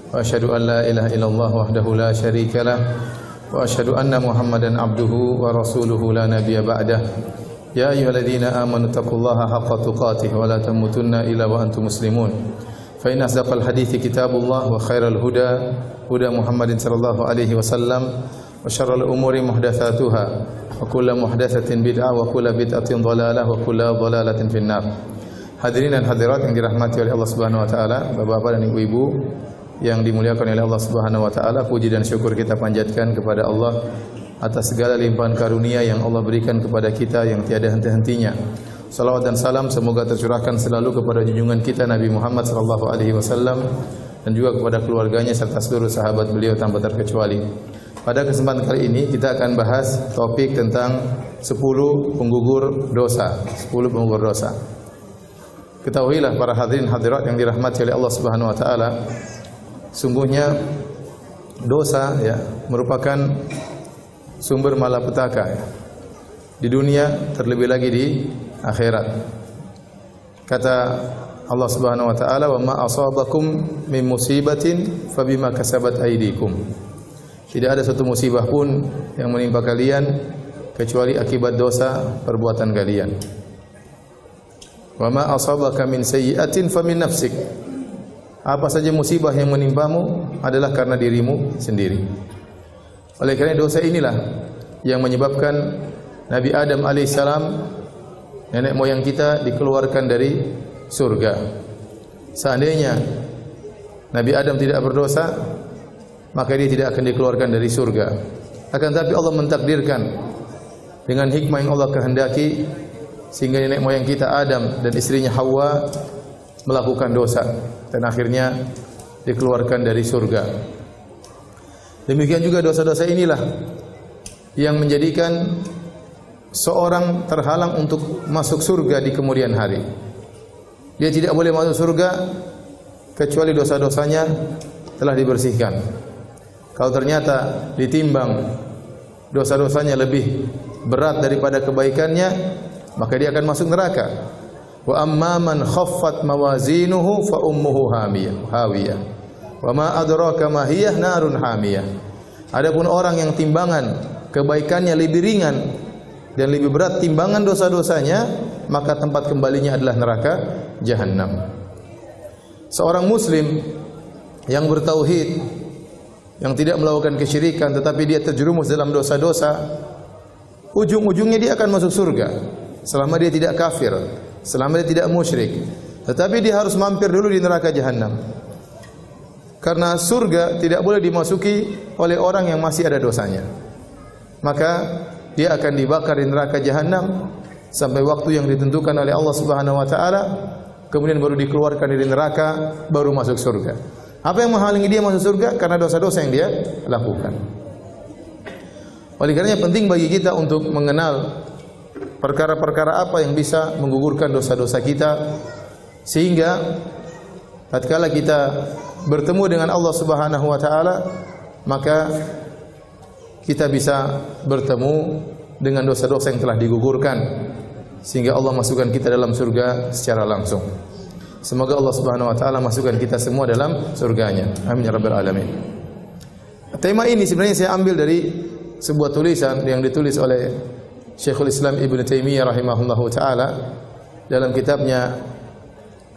wa asyhadu an la ilaha illallah wahdahu la syarika lah wa asyhadu anna Muhammadan abduhu wa rasuluhu la nabiyya ba'dah. Ya ayyuhalladzina amanu taqullaha haqqa tuqatih wa la tamutunna illa wa antum muslimun. Fa inna asdaqal hadithi kitabullah wa khairal huda huda Muhammadin sallallahu alaihi wasallam wa syarrul umuri muhdatsatuha wa kullu muhdatsatin bid'ah wa kullu bid'atin dhalalah wa kullu dhalalatin finnar. Hadirin dan hadirat yang dirahmati oleh Allah Subhanahu wa taala, Bapak-bapak dan Ibu-ibu yang dimuliakan oleh Allah Subhanahu wa taala, puji dan syukur kita panjatkan kepada Allah atas segala limpahan karunia yang Allah berikan kepada kita yang tiada henti-hentinya. Salawat dan salam semoga tercurahkan selalu kepada junjungan kita Nabi Muhammad sallallahu alaihi wasallam dan juga kepada keluarganya serta seluruh sahabat beliau tanpa terkecuali. Pada kesempatan kali ini kita akan bahas topik tentang 10 penggugur dosa. 10 penggugur dosa. Ketahuilah para hadirin hadirat yang dirahmati oleh Allah Subhanahu wa taala, sungguhnya dosa merupakan sumber malapetaka di dunia, terlebih lagi di akhirat. Kata Allah Subhanahu wa taala, "Wa ma asabakum min musibatin fabima kasabat aydikum." Tidak ada satu musibah pun yang menimpa kalian kecuali akibat dosa perbuatan kalian. Wa ma asabaka min sayyi'atin famin nafsik. Apa saja musibah yang menimpamu adalah karena dirimu sendiri. Oleh kerana dosa inilah yang menyebabkan Nabi Adam alaihissalam, nenek moyang kita, dikeluarkan dari surga. Seandainya Nabi Adam tidak berdosa, maka dia tidak akan dikeluarkan dari surga. Akan tetapi Allah mentakdirkan dengan hikmah yang Allah kehendaki, sehingga nenek moyang kita Adam dan istrinya Hawa melakukan dosa dan akhirnya dikeluarkan dari surga. Demikian juga dosa-dosa inilah yang menjadikan seorang terhalang untuk masuk surga di kemudian hari. Dia tidak boleh masuk surga kecuali dosa-dosanya telah dibersihkan. Kalau ternyata ditimbang dosa-dosanya lebih berat daripada kebaikannya, maka dia akan masuk neraka. Wa amma man khaffat mawazinuhu fa ummuhu hawiyah. Wa ma adraka ma hiya narun hamiyah. Adapun orang yang timbangan kebaikannya lebih ringan dan lebih berat timbangan dosa-dosanya, maka tempat kembalinya adalah neraka jahanam. Seorang muslim yang bertauhid, yang tidak melakukan kesyirikan tetapi dia terjerumus dalam dosa-dosa, ujung-ujungnya dia akan masuk surga selama dia tidak kafir, selama dia tidak musyrik. Tetapi dia harus mampir dulu di neraka jahanam. Karena surga tidak boleh dimasuki oleh orang yang masih ada dosanya. Maka dia akan dibakar di neraka jahanam sampai waktu yang ditentukan oleh Allah Subhanahu wa taala, kemudian baru dikeluarkan dari neraka, baru masuk surga. Apa yang menghalangi dia masuk surga? Karena dosa-dosa yang dia lakukan. Oleh karenanya penting bagi kita untuk mengenal perkara-perkara apa yang bisa menggugurkan dosa-dosa kita, sehingga tatkala kita bertemu dengan Allah Subhanahu wa taala, maka kita bisa bertemu dengan dosa-dosa yang telah digugurkan, sehingga Allah masukkan kita dalam surga secara langsung. Semoga Allah Subhanahu wa taala masukkan kita semua dalam surganya. Amin ya rabbal alamin. Tema ini sebenarnya saya ambil dari sebuah tulisan yang ditulis oleh Syekhul Islam Ibn Taimiyah rahimahullahu taala dalam kitabnya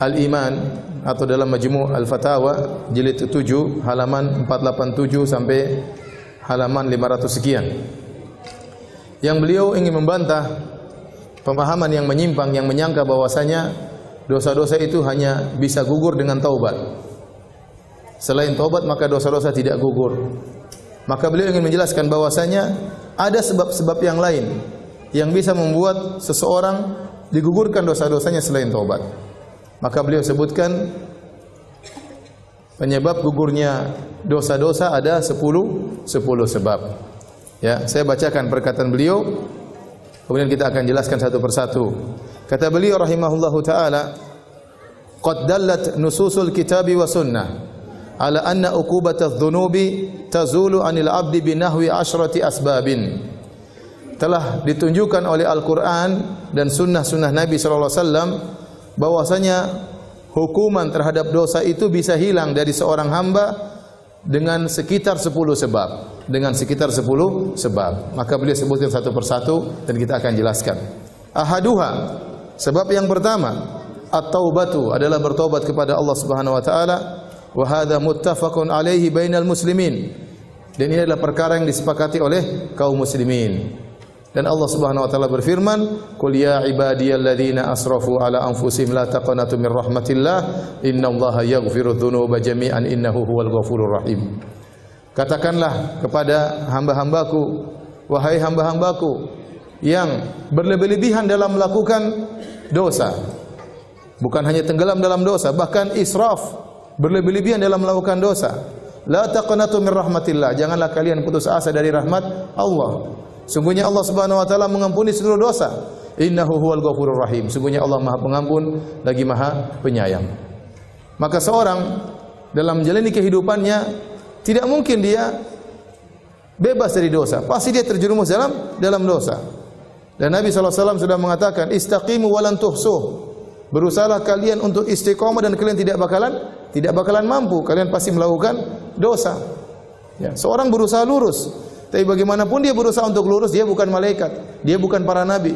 Al-Iman atau dalam Majmu' Al-Fatawa jilid 7 halaman 487 sampai halaman 500 sekian. Yang beliau ingin membantah pemahaman yang menyimpang yang menyangka bahwasanya dosa-dosa itu hanya bisa gugur dengan taubat. Selain taubat maka dosa-dosa tidak gugur. Maka beliau ingin menjelaskan bahwasanya ada sebab-sebab yang lain yang bisa membuat seseorang digugurkan dosa-dosanya selain taubat. Maka beliau sebutkan penyebab gugurnya dosa-dosa ada 10 sebab. Ya, saya bacakan perkataan beliau, kemudian kita akan jelaskan satu persatu. Kata beliau rahimahullahu taala, "Qad dallat nususul kitabi wa sunnah ala anna uqubatadz dzunubi tazulu 'anil 'abdi binahwi 'asyrati asbabin." Telah ditunjukkan oleh Al-Quran dan sunnah-sunnah Nabi SAW bahwasanya hukuman terhadap dosa itu bisa hilang dari seorang hamba dengan sekitar 10 sebab. Dengan sekitar 10 sebab. Maka beliau sebutkan satu persatu dan kita akan jelaskan. Ahaduha, sebab yang pertama, at-taubatu adalah bertobat kepada Allah Subhanahu wa taala, wa hadza muttafaqun alaihi bainal muslimin. Dan ini adalah perkara yang disepakati oleh kaum muslimin. Dan Allah Subhanahu wa taala berfirman, "Qul ya ibadiyalladzina asrafu ala anfusihim la taqnatu min rahmatillah, innallaha yaghfiru dzunuba jami'an innahu huwal ghafurur rahim." Katakanlah kepada hamba-hambaku, wahai hamba-hambaku yang berlebih-lebihan dalam melakukan dosa. Bukan hanya tenggelam dalam dosa, bahkan israf, berlebih-lebihan dalam melakukan dosa. La taqnatu min rahmatillah, janganlah kalian putus asa dari rahmat Allah. Sungguhnya Allah Subhanahu wa taala mengampuni seluruh dosa. Innahu huwal ghafurur rahim. Sungguhnya Allah Maha Pengampun lagi Maha Penyayang. Maka seorang dalam menjalani kehidupannya tidak mungkin dia bebas dari dosa. Pasti dia terjerumus dalam dosa. Dan Nabi SAW sudah mengatakan, istaqimu walan tuhsuh. Berusahalah kalian untuk istiqomah dan kalian tidak bakalan mampu. Kalian pasti melakukan dosa. Ya, seorang berusaha lurus. Tapi bagaimanapun dia berusaha untuk lurus, dia bukan malaikat, dia bukan para nabi.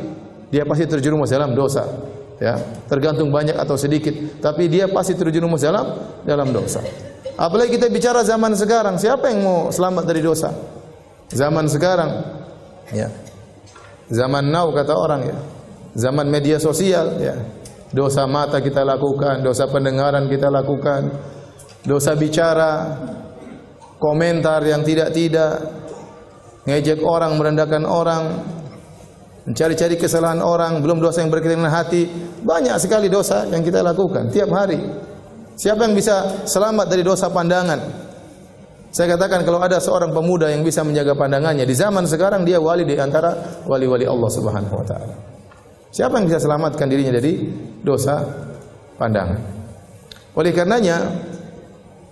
Dia pasti terjerumus dalam dosa. Ya, tergantung banyak atau sedikit, tapi dia pasti terjerumus dalam dosa. Apalagi kita bicara zaman sekarang, siapa yang mau selamat dari dosa? Zaman sekarang, ya. Zaman now kata orang ya. Zaman media sosial ya. Dosa mata kita lakukan, dosa pendengaran kita lakukan, dosa bicara, komentar yang tidak-tidak, ngejek orang, merendahkan orang, mencari-cari kesalahan orang, belum dosa yang berkaitan dengan hati. Banyak sekali dosa yang kita lakukan tiap hari. Siapa yang bisa selamat dari dosa pandangan? Saya katakan kalau ada seorang pemuda yang bisa menjaga pandangannya di zaman sekarang, dia wali di antara wali-wali Allah Subhanahu wa taala. Siapa yang bisa selamatkan dirinya dari dosa pandangan? Oleh karenanya,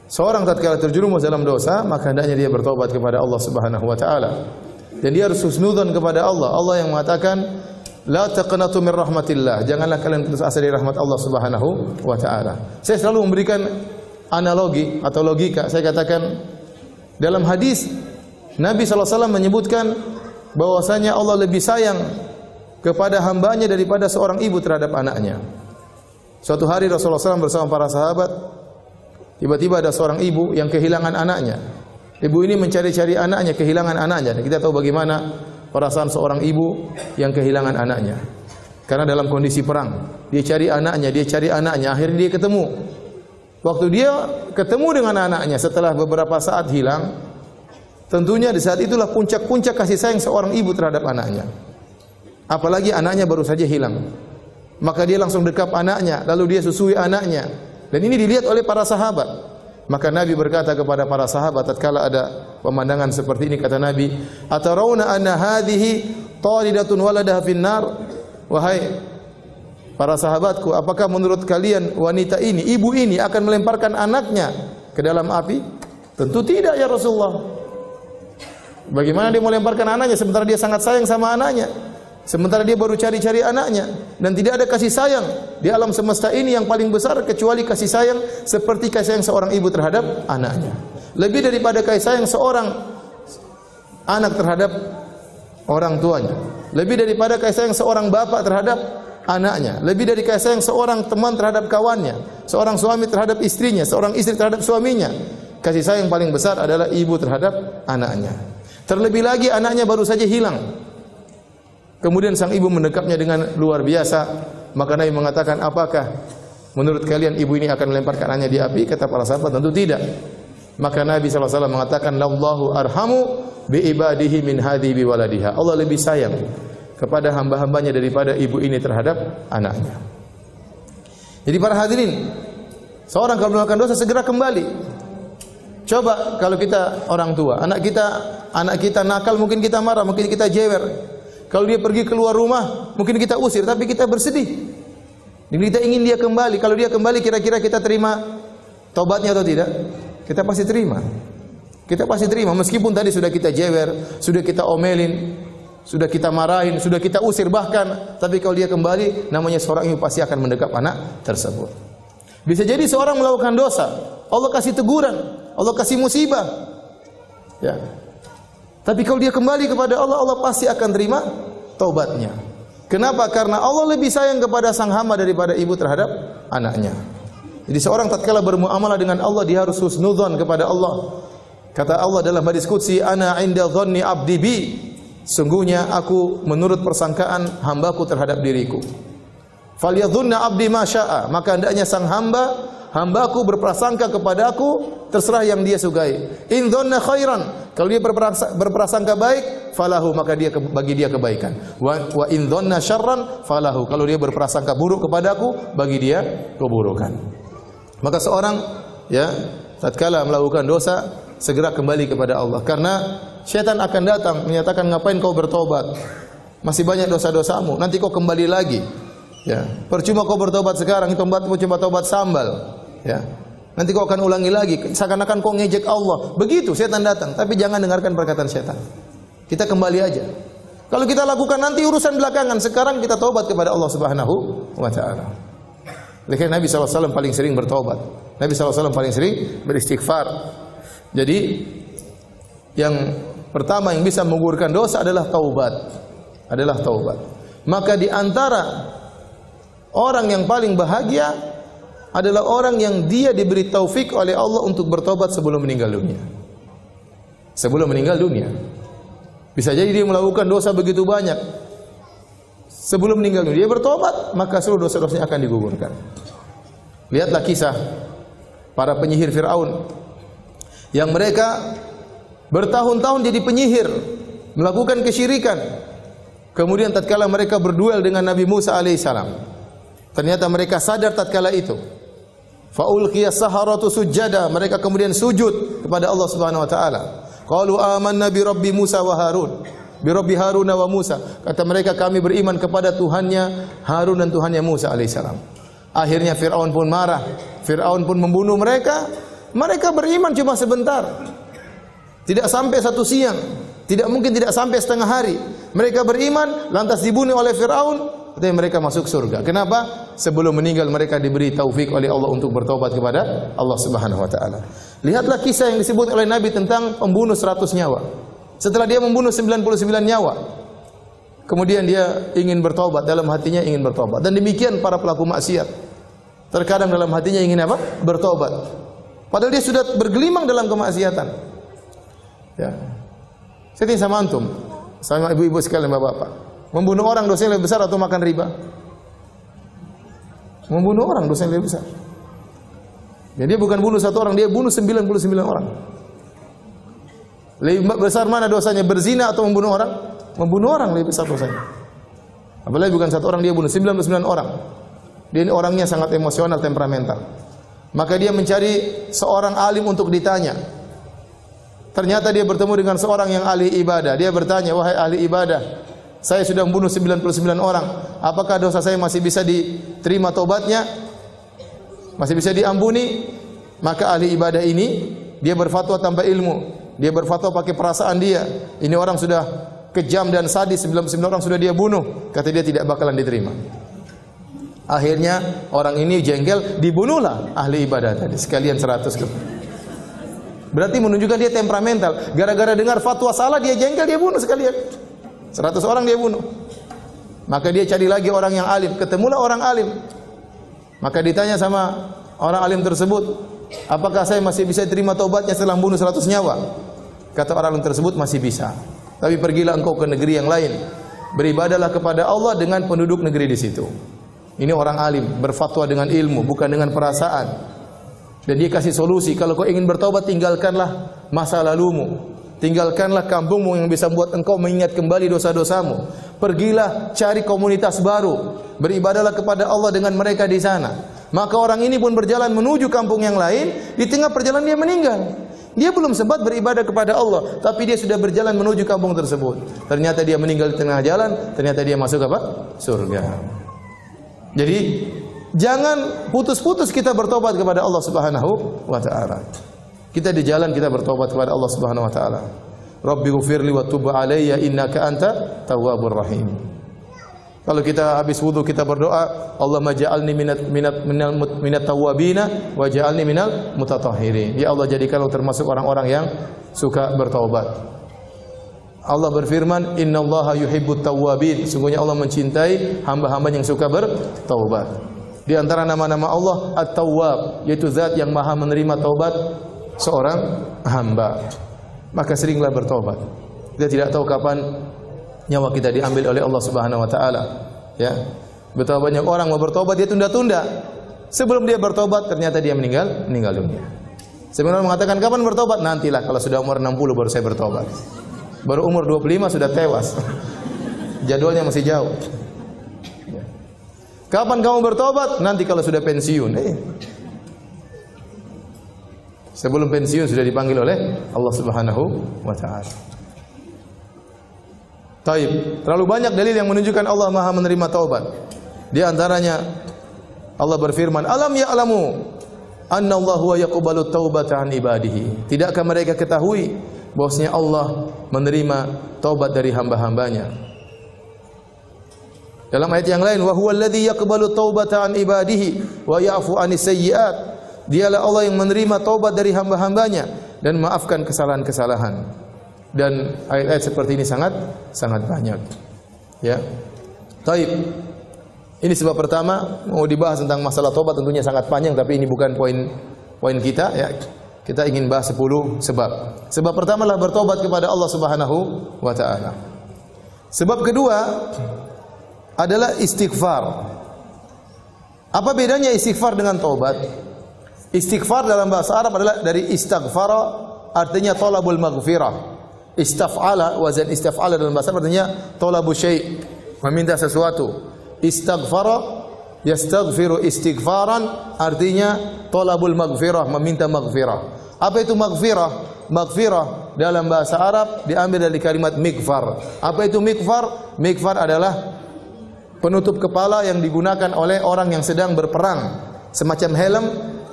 seorang tatkala terjerumus dalam dosa, maka hendaknya dia bertobat kepada Allah Subhanahu wa taala. Dan dia harus husnudzon kepada Allah. Allah yang mengatakan, "La taqnatu min rahmatillah." Janganlah kalian putus asa dari rahmat Allah Subhanahu wa taala. Saya selalu memberikan analogi atau logika. Saya katakan dalam hadis Nabi SAW menyebutkan bahwasanya Allah lebih sayang kepada hambanya daripada seorang ibu terhadap anaknya. Suatu hari Rasulullah SAW bersama para sahabat, tiba-tiba ada seorang ibu yang kehilangan anaknya. Ibu ini mencari-cari anaknya, kehilangan anaknya. Dan kita tahu bagaimana perasaan seorang ibu yang kehilangan anaknya. Karena dalam kondisi perang, dia cari anaknya, akhirnya dia ketemu. Waktu dia ketemu dengan anaknya setelah beberapa saat hilang, tentunya di saat itulah puncak-puncak kasih sayang seorang ibu terhadap anaknya. Apalagi anaknya baru saja hilang. Maka dia langsung dekap anaknya, lalu dia susui anaknya. Dan ini dilihat oleh para sahabat. Maka Nabi berkata kepada para sahabat tatkala ada pemandangan seperti ini, kata Nabi, "Atarawna anna hadhihi taridatun waladaha finnar?" Wahai para sahabatku, apakah menurut kalian wanita ini, ibu ini akan melemparkan anaknya ke dalam api? Tentu tidak ya Rasulullah. Bagaimana dia melemparkan anaknya sementara dia sangat sayang sama anaknya? Sementara dia baru cari-cari anaknya dan tidak ada kasih sayang di alam semesta ini yang paling besar kecuali kasih sayang seperti kasih sayang seorang ibu terhadap anaknya. Lebih daripada kasih sayang seorang anak terhadap orang tuanya. Lebih daripada kasih sayang seorang bapak terhadap anaknya. Lebih dari kasih sayang seorang teman terhadap kawannya, seorang suami terhadap istrinya, seorang istri terhadap suaminya. Kasih sayang paling besar adalah ibu terhadap anaknya. Terlebih lagi anaknya baru saja hilang. Kemudian sang ibu mendekapnya dengan luar biasa. Maka Nabi mengatakan, apakah menurut kalian ibu ini akan melemparkan anaknya di api? Kata para sahabat, tentu tidak. Maka Nabi SAW mengatakan, "Lallahu arhamu bi ibadihi min hadhihi bi waladiha." Allah lebih sayang kepada hamba-hambanya daripada ibu ini terhadap anaknya. Jadi para hadirin, seorang kalau melakukan dosa segera kembali. Coba kalau kita orang tua, anak kita nakal, mungkin kita marah, mungkin kita jewer. Kalau dia pergi keluar rumah, mungkin kita usir, tapi kita bersedih. Dan kita ingin dia kembali. Kalau dia kembali, kira-kira kita terima tobatnya atau tidak? Kita pasti terima. Kita pasti terima. Meskipun tadi sudah kita jewer, sudah kita omelin, sudah kita marahin, sudah kita usir bahkan. Tapi kalau dia kembali, namanya seorang ibu pasti akan mendekap anak tersebut. Bisa jadi seorang melakukan dosa, Allah kasih teguran. Allah kasih musibah. Ya. Tapi kalau dia kembali kepada Allah, Allah pasti akan terima taubatnya. Kenapa? Karena Allah lebih sayang kepada sang hamba daripada ibu terhadap anaknya. Jadi seorang tatkala bermuamalah dengan Allah, dia harus husnudzon kepada Allah. Kata Allah dalam hadis qudsi, ana 'inda dhanni 'abdi bi. Sungguhnya aku menurut persangkaan hambaku terhadap diriku. Falyadhunna 'abdi ma syaa. Maka hendaknya sang hambaku berprasangka kepadaku terserah yang dia sukai. In dhanna khairan, kalau dia berprasangka baik, falahu, maka bagi dia kebaikan. Wa in dhanna syarran falahu, kalau dia berprasangka buruk kepadaku, bagi dia keburukan. Maka seorang ya tatkala melakukan dosa segera kembali kepada Allah, karena syaitan akan datang menyatakan, ngapain kau bertobat? Masih banyak dosa-dosamu, nanti kau kembali lagi. Ya, percuma kau bertobat sekarang, itu cuma tobat sambal. Ya. Nanti kau akan ulangi lagi, seakan-akan kau ngejek Allah. Begitu setan datang, tapi jangan dengarkan perkataan setan. Kita kembali aja. Kalau kita lakukan nanti urusan belakangan, sekarang kita taubat kepada Allah Subhanahu wa taala. Karena Nabi SAW paling sering bertobat. Nabi SAW paling sering beristighfar. Jadi yang pertama yang bisa menggugurkan dosa adalah taubat. Maka di antara orang yang paling bahagia adalah orang yang dia diberi taufik oleh Allah untuk bertobat sebelum meninggal dunia. Sebelum meninggal dunia. Bisa jadi dia melakukan dosa begitu banyak. Sebelum meninggal dunia dia bertobat, maka seluruh dosa-dosanya akan digugurkan. Lihatlah kisah para penyihir Fir'aun yang mereka bertahun-tahun jadi penyihir, melakukan kesyirikan. Kemudian tatkala mereka berduel dengan Nabi Musa alaihissalam, ternyata mereka sadar tatkala itu. Faulqiyas saharatu sujada, mereka kemudian sujud kepada Allah Subhanahu wa taala. Qalu amanna bi rabbi Musa wa Harun, bi rabbi Harun wa Musa. Kata mereka, kami beriman kepada Tuhannya Harun dan Tuhannya Musa alaihissalam. Akhirnya Fir'aun pun marah. Fir'aun pun membunuh mereka. Mereka beriman cuma sebentar. Tidak sampai satu siang. Tidak mungkin tidak sampai setengah hari. Mereka beriman, lantas dibunuh oleh Fir'aun. Tapi mereka masuk surga. Kenapa? Sebelum meninggal mereka diberi taufik oleh Allah untuk bertobat kepada Allah Subhanahu wa taala. Lihatlah kisah yang disebut oleh Nabi tentang pembunuh 100 nyawa. Setelah dia membunuh 99 nyawa, kemudian dia ingin bertobat, dalam hatinya ingin bertobat. Dan demikian para pelaku maksiat. Terkadang dalam hatinya ingin apa? Bertobat. Padahal dia sudah bergelimang dalam kemaksiatan. Ya. Saya tanya sama antum, sama ibu-ibu sekalian, bapak-bapak. Membunuh orang dosanya lebih besar atau makan riba? Membunuh orang dosanya lebih besar. Jadi dia bukan bunuh satu orang, dia bunuh 99 orang. Lebih besar mana dosanya, berzina atau membunuh orang? Membunuh orang lebih besar dosanya. Apalagi bukan satu orang, dia bunuh 99 orang. Dia ini orangnya sangat emosional, temperamental. Maka dia mencari seorang alim untuk ditanya. Ternyata dia bertemu dengan seorang yang ahli ibadah. Dia bertanya, wahai ahli ibadah, saya sudah membunuh 99 orang. Apakah dosa saya masih bisa diterima tobatnya? Masih bisa diampuni? Maka ahli ibadah ini, dia berfatwa tanpa ilmu. Dia berfatwa pakai perasaan dia. Ini orang sudah kejam dan sadis, 99 orang sudah dia bunuh. Kata dia tidak bakalan diterima. Akhirnya orang ini jengkel, dibunuhlah ahli ibadah tadi. Sekalian 100. Berarti menunjukkan dia temperamental. Gara-gara dengar fatwa salah, dia jengkel, dia bunuh sekalian. 100 orang dia bunuh. Maka dia cari lagi orang yang alim. Ketemulah orang alim. Maka ditanya sama orang alim tersebut, apakah saya masih bisa terima taubatnya setelah membunuh 100 nyawa? Kata orang alim tersebut, masih bisa. Tapi pergilah engkau ke negeri yang lain. Beribadahlah kepada Allah dengan penduduk negeri di situ. Ini orang alim, berfatwa dengan ilmu, bukan dengan perasaan. Dan dia kasih solusi, kalau kau ingin bertaubat, tinggalkanlah masa lalumu. Tinggalkanlah kampungmu yang bisa membuat engkau mengingat kembali dosa-dosamu. Pergilah cari komunitas baru. Beribadahlah kepada Allah dengan mereka di sana. Maka orang ini pun berjalan menuju kampung yang lain. Di tengah perjalanan dia meninggal. Dia belum sempat beribadah kepada Allah, tapi dia sudah berjalan menuju kampung tersebut. Ternyata dia meninggal di tengah jalan. Ternyata dia masuk apa? Surga. Jadi jangan putus-putus kita bertobat kepada Allah Subhanahu wa taala. Kita di jalan kita bertobat kepada Allah Subhanahu wa taala. Rabbighfirli wa tub alayya innaka anta tawwabur rahim. Kalau kita habis wudu kita berdoa, Allahumma ja'alni minat tawwabina wa ja'alni minal mutatahhirin. Ya Allah, jadikanlah termasuk orang-orang yang suka bertaubat. Allah berfirman, innallaha yuhibbut tawwabin. Sungguhnya Allah mencintai hamba-hamba yang suka bertaubat. Di antara nama-nama Allah At-Tawwab, yaitu zat yang maha menerima taubat seorang hamba. Maka seringlah bertaubat. Kita tidak tahu kapan nyawa kita diambil oleh Allah Subhanahu wa taala. Ya. Betapa banyak orang mau bertobat dia tunda-tunda. Sebelum dia bertobat ternyata dia meninggal dunia. Sebenarnya mengatakan kapan bertobat? Nantilah kalau sudah umur 60 baru saya bertobat. Baru umur 25 sudah tewas. Jadwalnya masih jauh. Kapan kamu bertobat? Nanti kalau sudah pensiun. Sebelum pensiun sudah dipanggil oleh Allah Subhanahu wa taala. Taib. Terlalu banyak dalil yang menunjukkan Allah Maha menerima taubat. Di antaranya Allah berfirman, "Alam ya'lamu anna Allah huwa yaqbalu taubata an ibadihi." Tidakkah mereka ketahui bahwasanya Allah menerima taubat dari hamba-hambanya? Dalam ayat yang lain, "Wa huwal ladzi yaqbalu taubata an ibadihi wa ya'fu anis sayyi'at." Dialah Allah yang menerima taubat dari hamba-hambanya dan maafkan kesalahan-kesalahan. Dan ayat-ayat seperti ini sangat banyak. Ya. Taib. Ini sebab pertama, mau dibahas tentang masalah taubat tentunya sangat panjang, tapi ini bukan poin kita ya. Kita ingin bahas 10 sebab. Sebab pertama adalah bertobat kepada Allah Subhanahu wa taala. Sebab kedua adalah istighfar. Apa bedanya istighfar dengan taubat? Istighfar dalam bahasa Arab adalah dari istaghfara, artinya talabul maghfirah. Istaf'ala, wazan istaf'ala dalam bahasa artinya talabu syai', meminta sesuatu. Istaghfara yastaghfiru istighfaran, artinya talabul maghfirah, meminta maghfirah. Apa itu maghfirah? Maghfirah dalam bahasa Arab diambil dari kalimat mikfar. Apa itu mikfar? Mikfar adalah penutup kepala yang digunakan oleh orang yang sedang berperang, semacam helm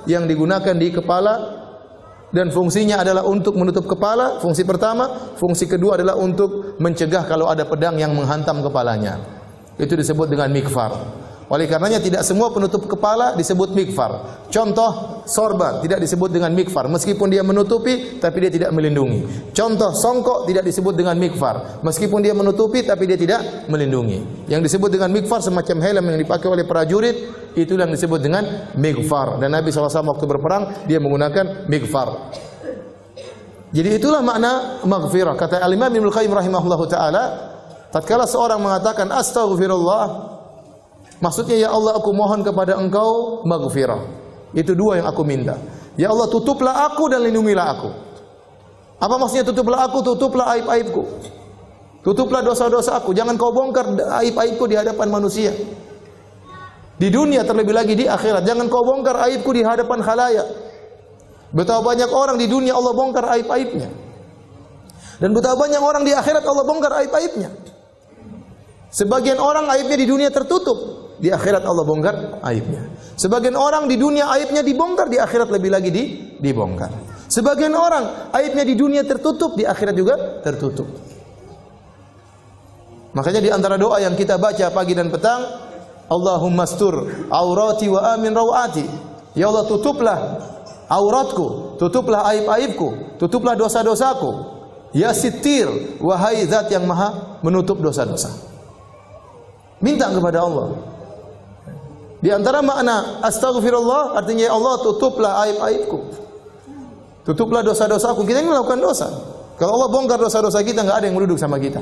yang digunakan di kepala. Dan fungsinya adalah untuk menutup kepala, fungsi pertama. Fungsi kedua adalah untuk mencegah kalau ada pedang yang menghantam kepalanya. Itu disebut dengan mikfar. Oleh karenanya tidak semua penutup kepala disebut mikfar. Contoh, sorban tidak disebut dengan mikfar, meskipun dia menutupi tapi dia tidak melindungi. Contoh, songkok tidak disebut dengan mikfar, meskipun dia menutupi tapi dia tidak melindungi. Yang disebut dengan mikfar semacam helm yang dipakai oleh prajurit, itu yang disebut dengan mikfar. Dan Nabi SAW waktu berperang dia menggunakan mikfar. Jadi itulah makna maghfirah. Kata Al-Imam Ibnu Qayyim rahimahullahu taala, tatkala seorang mengatakan astaghfirullah, maksudnya ya Allah aku mohon kepada Engkau maghfirah. Itu dua yang aku minta. Ya Allah tutuplah aku dan lindungilah aku. Apa maksudnya tutuplah aku? Tutuplah aib-aibku. Tutuplah dosa-dosa aku. Jangan kau bongkar aib-aibku di hadapan manusia. Di dunia terlebih lagi di akhirat. Jangan kau bongkar aibku di hadapan khalayak. Betapa banyak orang di dunia Allah bongkar aib-aibnya. Dan betapa banyak orang di akhirat Allah bongkar aib-aibnya. Sebagian orang aibnya di dunia tertutup, di akhirat Allah bongkar aibnya. Sebagian orang di dunia aibnya dibongkar, di akhirat lebih lagi dibongkar. Sebagian orang aibnya di dunia tertutup, di akhirat juga tertutup. Makanya di antara doa yang kita baca pagi dan petang, Allahumma astur aurati wa amin rawati. Ya Allah tutuplah auratku, tutuplah aib-aibku, tutuplah dosa-dosaku. Ya Sittir, wahai zat yang maha menutup dosa-dosa. Minta kepada Allah. Di antara makna astaghfirullah artinya ya Allah tutuplah aib-aibku. Tutuplah dosa-dosaku. Kita ini melakukan dosa. Kalau Allah bongkar dosa-dosa kita, enggak ada yang mau duduk sama kita.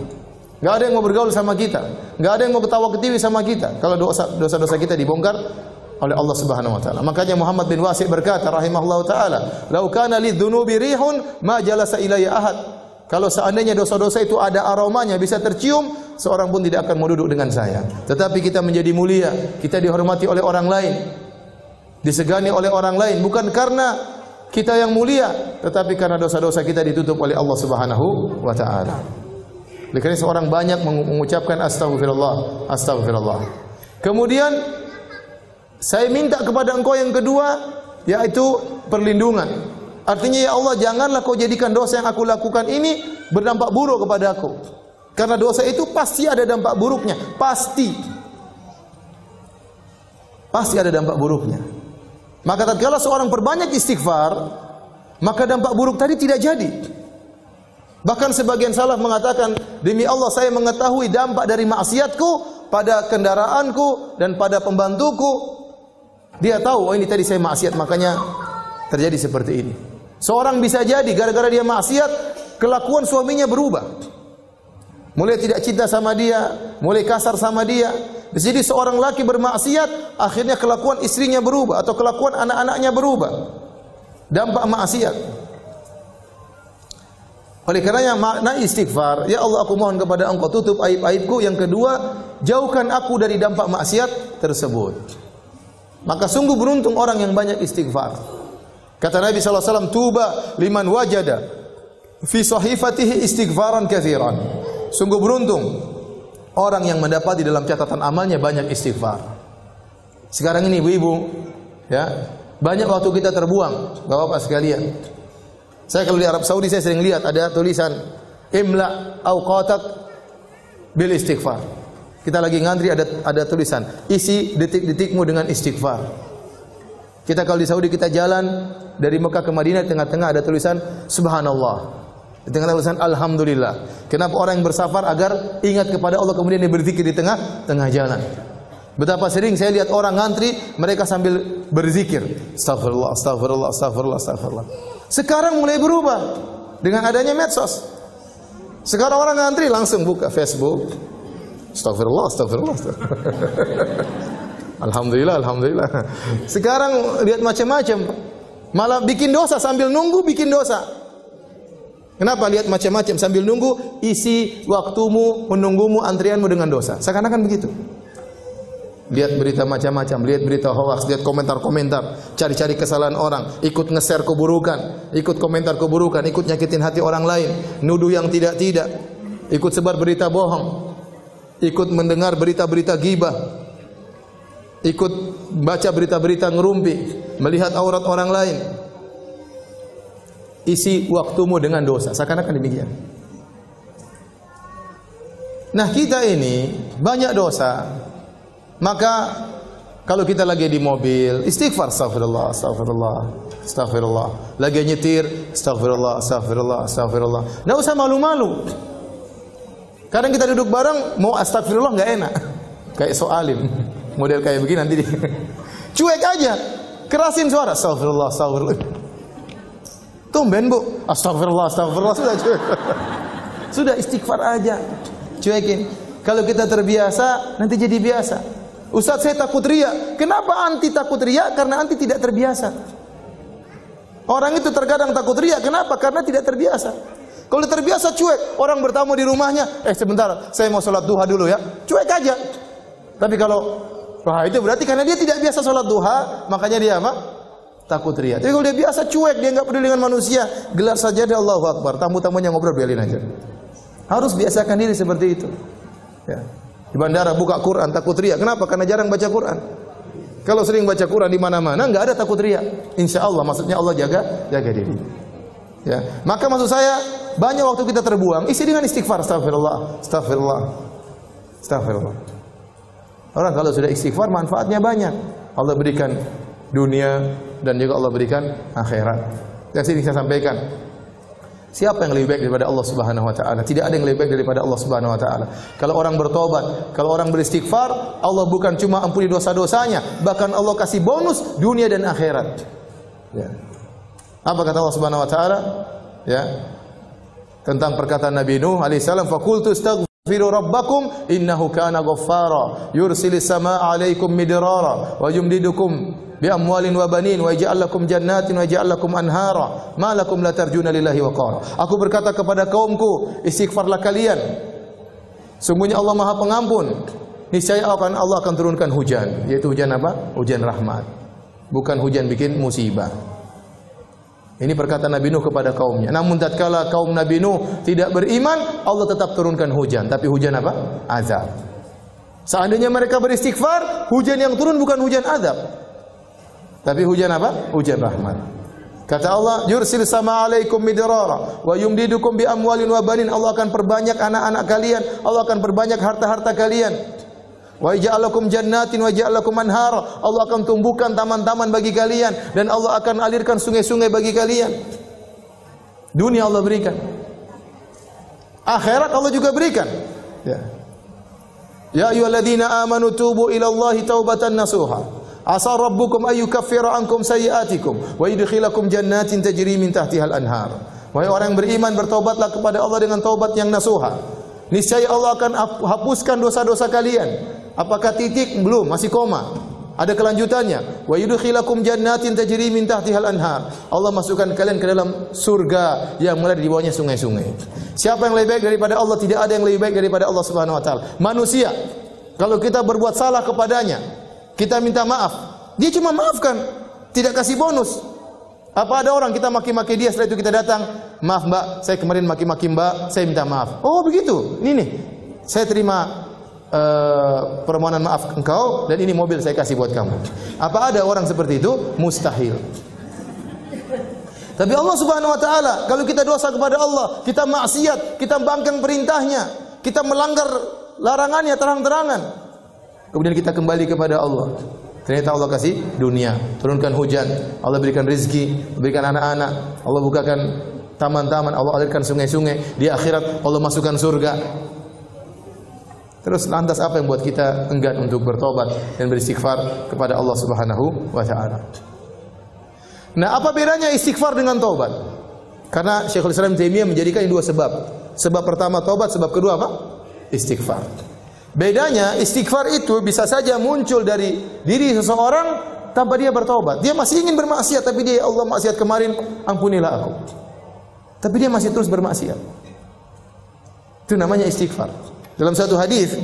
Enggak ada yang mau bergaul sama kita. Enggak ada yang mau ketawa ketiwi sama kita. Kalau dosa-dosa kita dibongkar oleh Allah Subhanahu wa taala. Makanya Muhammad bin Wasi' berkata rahimahullahu taala, "Lau kana lidzunubi rihun ma jalasa ilayya ahad." Kalau seandainya dosa-dosa itu ada aromanya, bisa tercium, seorang pun tidak akan mau duduk dengan saya. Tetapi kita menjadi mulia, kita dihormati oleh orang lain, disegani oleh orang lain, bukan karena kita yang mulia, tetapi karena dosa-dosa kita ditutup oleh Allah Subhanahu wa taala. Oleh karena seorang banyak mengucapkan astaghfirullah, astaghfirullah. Kemudian saya minta kepada Engkau yang kedua, yaitu perlindungan. Artinya ya Allah janganlah kau jadikan dosa yang aku lakukan ini berdampak buruk kepada aku. Karena dosa itu pasti ada dampak buruknya, pasti. Pasti ada dampak buruknya. Maka tatkala seorang perbanyak istighfar, maka dampak buruk tadi tidak jadi. Bahkan sebagian salaf mengatakan, demi Allah saya mengetahui dampak dari maksiatku pada kendaraanku dan pada pembantuku. Dia tahu, oh ini tadi saya maksiat, makanya terjadi seperti ini. Seorang bisa jadi gara-gara dia maksiat, kelakuan suaminya berubah. Mulai tidak cinta sama dia, mulai kasar sama dia. Jadi seorang laki bermaksiat, akhirnya kelakuan istrinya berubah atau kelakuan anak-anaknya berubah. Dampak maksiat. Oleh karenanya makna istighfar, ya Allah aku mohon kepada Engkau tutup aib-aibku. Yang kedua, jauhkan aku dari dampak maksiat tersebut. Maka sungguh beruntung orang yang banyak istighfar. Kata Nabi sallallahu alaihi wasallam, tuba liman wajada fi sahifatihi istighfaran katsiran. Sungguh beruntung orang yang mendapati dalam catatan amalnya banyak istighfar. Sekarang ini ibu-ibu, ya, banyak waktu kita terbuang, Bapak-bapak sekalian. Saya kalau di Arab Saudi saya sering lihat ada tulisan imla awqatak bil istighfar. Kita lagi ngantri ada tulisan isi detik-detikmu dengan istighfar. Kita kalau di Saudi kita jalan dari Mekah ke Madinah, di tengah-tengah ada tulisan subhanallah. Di tengah tulisan alhamdulillah. Kenapa orang yang bersafar agar ingat kepada Allah kemudian dia berzikir di tengah jalan. Betapa sering saya lihat orang ngantri, mereka sambil berzikir, astagfirullah, astagfirullah, astagfirullah, astagfirullah. Sekarang mulai berubah dengan adanya medsos. Sekarang orang ngantri langsung buka Facebook, astagfirullah, astagfirullah, astagfirullah. Alhamdulillah, alhamdulillah. Sekarang lihat macam-macam, malah bikin dosa sambil nunggu bikin dosa. Kenapa lihat macam-macam sambil nunggu? Isi waktumu menunggumu antrianmu dengan dosa. Seakan-akan begitu. Lihat berita macam-macam, lihat berita hoax, lihat komentar-komentar, cari-cari kesalahan orang, ikut nge-share keburukan, ikut komentar keburukan, ikut nyakitin hati orang lain, nuduh yang tidak-tidak, ikut sebar berita bohong, ikut mendengar berita-berita ghibah, ikut baca berita-berita ngerumpi, melihat aurat orang lain. Isi waktumu dengan dosa. Seakan-akan demikian. Nah, kita ini banyak dosa. Maka kalau kita lagi di mobil, istighfar, astagfirullah, astagfirullah, astagfirullah. Lagi nyetir, astagfirullah, astagfirullah, astagfirullah. Enggak usah malu-malu. Kadang kita duduk bareng mau astagfirullah enggak enak. Kayak soalim. Model kayak begini nanti cuek aja. Kerasin suara, astagfirullah, astagfirullah. Tumben bu, astagfirullah, astagfirullah, sudah cuek. Sudah istighfar aja, cuekin. Kalau kita terbiasa, nanti jadi biasa. Ustaz saya takut riya. Kenapa anti takut riya? Karena anti tidak terbiasa. Orang itu terkadang takut riya. Kenapa? Karena tidak terbiasa. Kalau terbiasa cuek, orang bertamu di rumahnya, sebentar, saya mau sholat duha dulu ya. Cuek aja. Tapi kalau, wah itu berarti karena dia tidak biasa sholat duha, makanya dia apa? Takut riya. Tapi kalau dia biasa cuek, dia nggak peduli dengan manusia, gelar sajadah Allahu Akbar, tamu-tamunya ngobrol biarin aja. Harus biasakan diri seperti itu. Ya. Di bandara buka Quran takut riya. Kenapa? Karena jarang baca Quran. Kalau sering baca Quran di mana-mana nggak ada takut riya. Insya Allah, maksudnya Allah jaga diri. Ya. Maka maksud saya banyak waktu kita terbuang, isi dengan istighfar, astagfirullah, astagfirullah, astagfirullah. Orang kalau sudah istighfar manfaatnya banyak. Allah berikan dunia dan juga Allah berikan akhirat. Dan sini saya sampaikan, siapa yang lebih baik daripada Allah Subhanahu wa taala? Tidak ada yang lebih baik daripada Allah Subhanahu wa taala. Kalau orang bertobat, kalau orang beristighfar, Allah bukan cuma ampuni dosa-dosanya, bahkan Allah kasih bonus dunia dan akhirat. Ya. Apa kata Allah Subhanahu wa taala? Ya. Tentang perkataan Nabi Nuh alaihi salam, faqultu astaghfiru rabbakum innahu kana ghaffara yursilis samaa'a 'alaikum midrara wa yumdidukum bi amwalin wa banin wa yaj'al lakum jannatin wa yaj'al lakum anhara ma lakum la tarjuna lillahi waqara. Aku berkata kepada kaumku, istighfarlah kalian. Sungguhnya Allah Maha Pengampun. Niscaya Allah akan turunkan hujan, yaitu hujan apa? Hujan rahmat. Bukan hujan bikin musibah. Ini perkataan Nabi Nuh kepada kaumnya. Namun tatkala kaum Nabi Nuh tidak beriman, Allah tetap turunkan hujan, tapi hujan apa? Azab. Seandainya mereka beristighfar, hujan yang turun bukan hujan azab, tapi hujan apa? Hujan rahmat. Kata Allah, yursil sama alaikum midrara wa yumdidukum bi amwalin wa banin. Allah akan perbanyak anak-anak kalian, Allah akan perbanyak harta-harta kalian. Wa yaj'alakum jannatin wa yaj'alakum anhara. Allah akan tumbuhkan taman-taman bagi kalian dan Allah akan alirkan sungai-sungai bagi kalian. Dunia Allah berikan. Akhirat Allah juga berikan. Ya. Ya ayyuhalladzina amanu tubu ila Allahi taubatan nasuha. Asa rabbukum ayyukaffira ankum sayyi'atikum wa yudkhilakum jannatin tajri min tahtihal anhar. Wahai orang yang beriman, bertaubatlah kepada Allah dengan taubat yang nasuha. Niscaya Allah akan hapuskan dosa-dosa kalian. Apakah titik? Belum, masih koma. Ada kelanjutannya. Wa yudkhilakum jannatin tajri min tahtihal anhar. Allah masukkan kalian ke dalam surga yang mulai di bawahnya sungai-sungai. Siapa yang lebih baik daripada Allah? Tidak ada yang lebih baik daripada Allah Subhanahu wa taala. Manusia, kalau kita berbuat salah kepadanya, kita minta maaf, dia cuma maafkan, tidak kasih bonus. Apa ada orang kita maki-maki dia, setelah itu kita datang, maaf Mbak, saya kemarin maki-maki Mbak, saya minta maaf. Oh begitu, ini nih, saya terima permohonan maaf engkau dan ini mobil saya kasih buat kamu. Apa ada orang seperti itu? Mustahil. Tapi Allah Subhanahu wa taala, kalau kita dosa kepada Allah, kita maksiat, kita bangkang perintahnya, kita melanggar larangannya terang-terangan, kemudian kita kembali kepada Allah, ternyata Allah kasih dunia, turunkan hujan, Allah berikan rezeki, berikan anak-anak, Allah bukakan taman-taman, Allah alirkan sungai-sungai, di akhirat Allah masukkan surga. Terus lantas apa yang buat kita enggan untuk bertobat dan beristighfar kepada Allah Subhanahu wa taala? Nah, apa bedanya istighfar dengan taubat? Karena Syekhul Islam Taimiyah menjadikan ini dua sebab. Sebab pertama taubat, sebab kedua apa? Istighfar. Bedanya istighfar itu bisa saja muncul dari diri seseorang tanpa dia bertobat. Dia masih ingin bermaksiat tapi dia, ya Allah, maksiat kemarin, ampunilah aku. Tapi dia masih terus bermaksiat. Itu namanya istighfar. Dalam satu hadis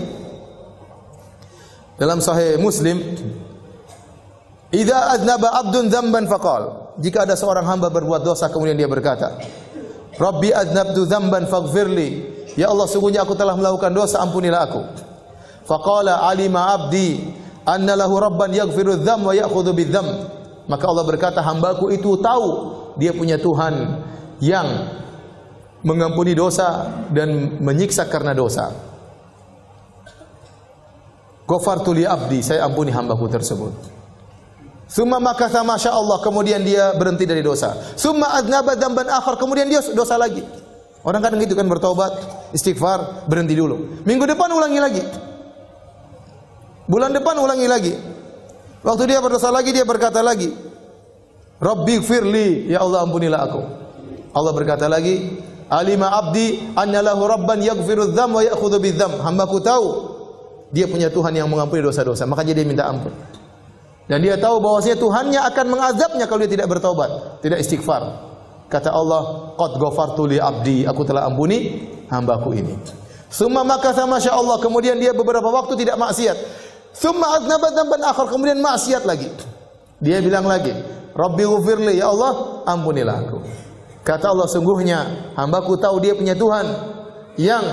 dalam Sahih Muslim, "Idza aznaba 'abdun dzamban faqal." Jika ada seorang hamba berbuat dosa kemudian dia berkata, "Rabbi aznabtu dzamban faghfirli." Ya Allah, sungguhnya aku telah melakukan dosa, ampunilah aku. Faqala 'alima 'abdi anna lahu rabban yaghfiru dzam wa ya'khudhu bidzam. Maka Allah berkata, hambaku itu tahu dia punya Tuhan yang mengampuni dosa dan menyiksa karena dosa. Ghafartu li abdi, saya ampuni hambaku tersebut. Summa makatha masya Allah, kemudian dia berhenti dari dosa. Summa adnaba dzamban akhar, kemudian dia dosa lagi. Orang kadang gitu kan, bertobat, istighfar, berhenti dulu. Minggu depan ulangi lagi. Bulan depan ulangi lagi. Waktu dia berdosa lagi, dia berkata lagi, Rabbi gfirli, ya Allah ampunilah aku. Allah berkata lagi, alima abdi anna lahu rabban yaghfiru dzam wa ya'khudhu bidzam. Hambaku tahu dia punya Tuhan yang mengampuni dosa-dosa, makanya dia minta ampun. Dan dia tahu bahwasanya Tuhannya akan mengazabnya kalau dia tidak bertobat, tidak istighfar. Kata Allah, qad ghafartu li abdi, aku telah ampuni hambaku ini. Summa makatha masya Allah, kemudian dia beberapa waktu tidak maksiat. Summa aznaba dzamban akhar, kemudian maksiat lagi. Dia bilang lagi, Rabbi ghfirli, ya Allah ampunilah aku. Kata Allah, sungguhnya hambaku tahu dia punya Tuhan yang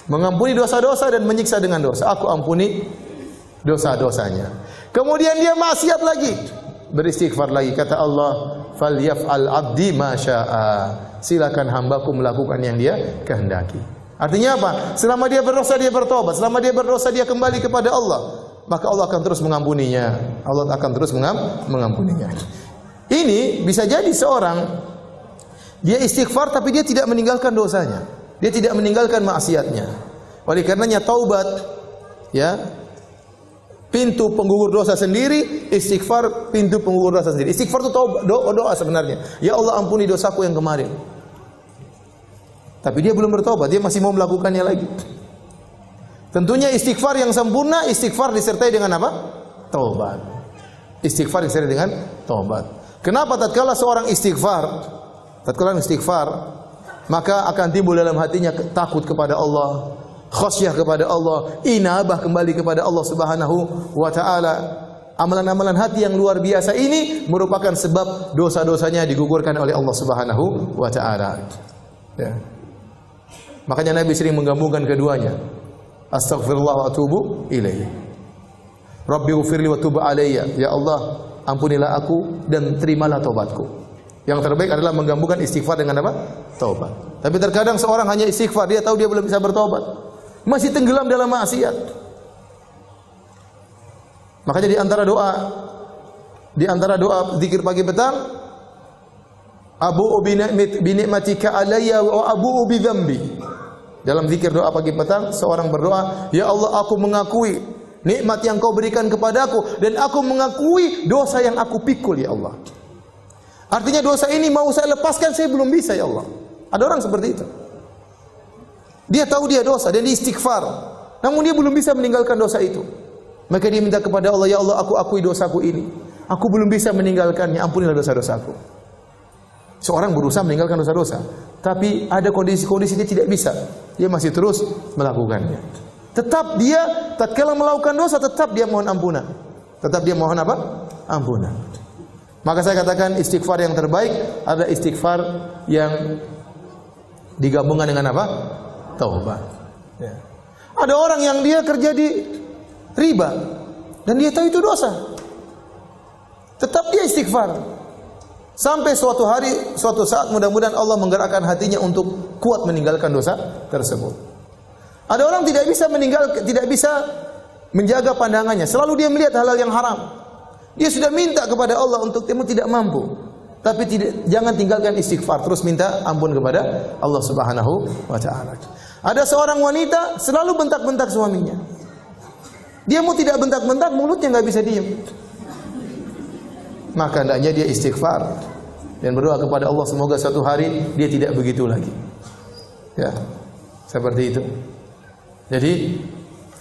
mengampuni dosa-dosa dan menyiksa dengan dosa. Aku ampuni dosa-dosanya. Kemudian dia maksiat lagi, beristighfar lagi. Kata Allah, falyaf'al 'abdi ma syaa. Silakan hambaku melakukan yang dia kehendaki. Artinya apa? Selama dia berdosa dia bertobat, selama dia berdosa dia kembali kepada Allah, maka Allah akan terus mengampuninya. Allah akan terus mengampuninya. Ini bisa jadi seorang dia istighfar tapi dia tidak meninggalkan dosanya. Dia tidak meninggalkan maksiatnya. Oleh karenanya taubat, ya, pintu penggugur dosa sendiri, istighfar pintu penggugur dosa sendiri. Istighfar itu doa sebenarnya. Ya Allah ampuni dosaku yang kemarin. Tapi dia belum bertobat, dia masih mau melakukannya lagi. Tentunya istighfar yang sempurna, istighfar disertai dengan apa? Taubat. Istighfar disertai dengan taubat. Kenapa tatkala seorang istighfar, maka akan timbul dalam hatinya takut kepada Allah, khasyah kepada Allah, inabah kembali kepada Allah Subhanahu wa taala. Amalan-amalan hati yang luar biasa ini merupakan sebab dosa-dosanya digugurkan oleh Allah Subhanahu wa taala. Ya. Makanya Nabi sering menggabungkan keduanya. Astaghfirullah wa atubu ilaihi. Rabbi ighfirli wa tub alayya. Ya Allah, ampunilah aku dan terimalah taubatku. Yang terbaik adalah menggabungkan istighfar dengan apa? Taubat. Tapi terkadang seorang hanya istighfar, dia tahu dia belum bisa bertobat, masih tenggelam dalam maksiat. Makanya di antara doa zikir pagi petang, abu'u bi ni'matika alayya wa abu'u bi dzambi. Dalam zikir doa pagi petang, seorang berdoa, ya Allah, aku mengakui nikmat yang Kau berikan kepadaku dan aku mengakui dosa yang aku pikul, ya Allah. Artinya dosa ini mau saya lepaskan, saya belum bisa, ya Allah. Ada orang seperti itu. Dia tahu dia dosa dan dia istighfar, namun dia belum bisa meninggalkan dosa itu. Maka dia minta kepada Allah, ya Allah, aku akui dosaku ini. Aku belum bisa meninggalkannya, ampunilah dosa-dosaku. Seorang berusaha meninggalkan dosa-dosa, tapi ada kondisi-kondisi dia tidak bisa. Dia masih terus melakukannya. Tetap dia tatkala melakukan dosa, tetap dia mohon ampunan. Tetap dia mohon apa? Ampunan. Maka saya katakan istighfar yang terbaik adalah istighfar yang digabungkan dengan apa? Taubat. Ya. Ada orang yang dia kerja di riba dan dia tahu itu dosa. Tetap dia istighfar. Sampai suatu hari, suatu saat mudah-mudahan Allah menggerakkan hatinya untuk kuat meninggalkan dosa tersebut. Ada orang tidak bisa menjaga pandangannya, selalu dia melihat hal-hal yang haram. Dia sudah minta kepada Allah untuk dia tidak mampu. Tapi jangan tinggalkan istighfar, terus minta ampun kepada Allah Subhanahu wa taala. Ada seorang wanita selalu bentak-bentak suaminya. Dia mau tidak bentak-bentak, mulutnya enggak bisa diam. Maka hendaknya dia istighfar dan berdoa kepada Allah semoga suatu hari dia tidak begitu lagi. Ya, seperti itu. Jadi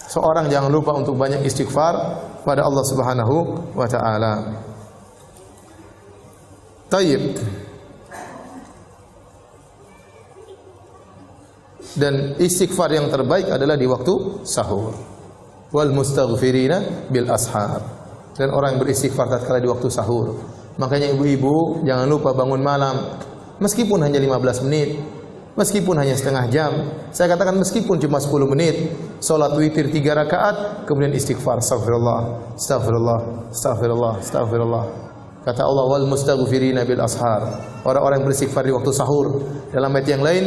seorang jangan lupa untuk banyak istighfar pada Allah Subhanahu wa taala. Tayyib. Dan istighfar yang terbaik adalah di waktu sahur. Wal mustaghfirina bil ashar. Dan orang yang beristighfar tatkala di waktu sahur. Makanya ibu-ibu jangan lupa bangun malam, meskipun hanya 15 menit, meskipun hanya setengah jam. Saya katakan meskipun cuma 10 menit, salat witir 3 rakaat, kemudian istighfar, astagfirullah, astagfirullah, astagfirullah, astagfirullah. Kata Allah, wal mustaghfirina bil ashar. Orang-orang yang beristighfar di waktu sahur. Dalam ayat yang lain,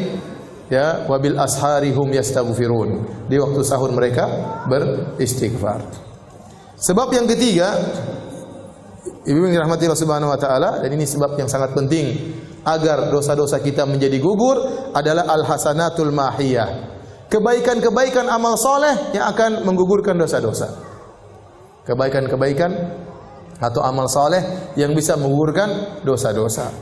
ya, wabil asharihum yastaghfirun. Di waktu sahur mereka beristighfar. Sebab yang ketiga, ibu yang dirahmati Allah Subhanahu wa taala, dan ini sebab yang sangat penting agar dosa-dosa kita menjadi gugur adalah al-hasanatul mahiyah. Kebaikan-kebaikan amal soleh yang akan menggugurkan dosa-dosa. Kebaikan-kebaikan atau amal soleh yang bisa menggugurkan dosa-dosa.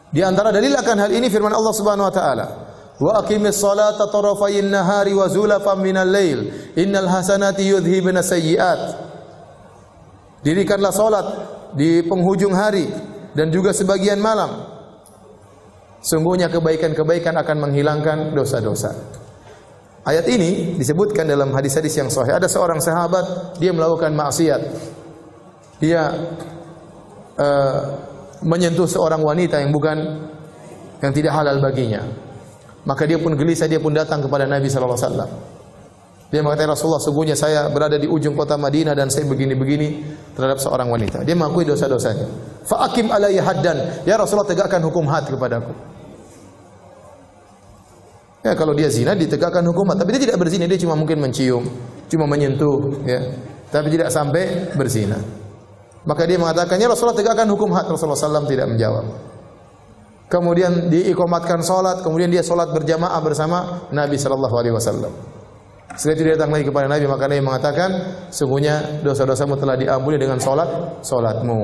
Di antara dalil akan hal ini firman Allah Subhanahu wa taala, wa aqimis salata tarafayin nahari wa zulafan minal lail innal hasanati yudhibna sayyi'at. Dirikanlah salat di penghujung hari dan juga sebagian malam. Sungguhnya kebaikan-kebaikan akan menghilangkan dosa-dosa. Ayat ini disebutkan dalam hadis-hadis yang sahih. Ada seorang sahabat, dia melakukan maksiat. Dia menyentuh seorang wanita yang tidak halal baginya. Maka dia pun gelisah, dia pun datang kepada Nabi sallallahu alaihi wasallam. Dia mengatakan, Rasulullah, sungguhnya saya berada di ujung kota Madinah dan saya begini-begini terhadap seorang wanita. Dia mengakui dosa-dosanya. Fa aqim alayya haddan, ya Rasulullah, tegakkan hukum had kepadaku. Ya, kalau dia zina ditegakkan hukum had, tapi dia tidak berzina, dia cuma mungkin mencium, cuma menyentuh, ya. Tapi tidak sampai berzina. Maka dia mengatakan, ya Rasulullah, tegakkan hukum had. Rasulullah SAW tidak menjawab. Kemudian diiqamatkan salat, kemudian dia salat berjamaah bersama Nabi sallallahu alaihi wasallam. Setelah itu dia datang lagi kepada Nabi, maka Nabi mengatakan, sungguhnya dosa-dosamu telah diampuni dengan salatmu.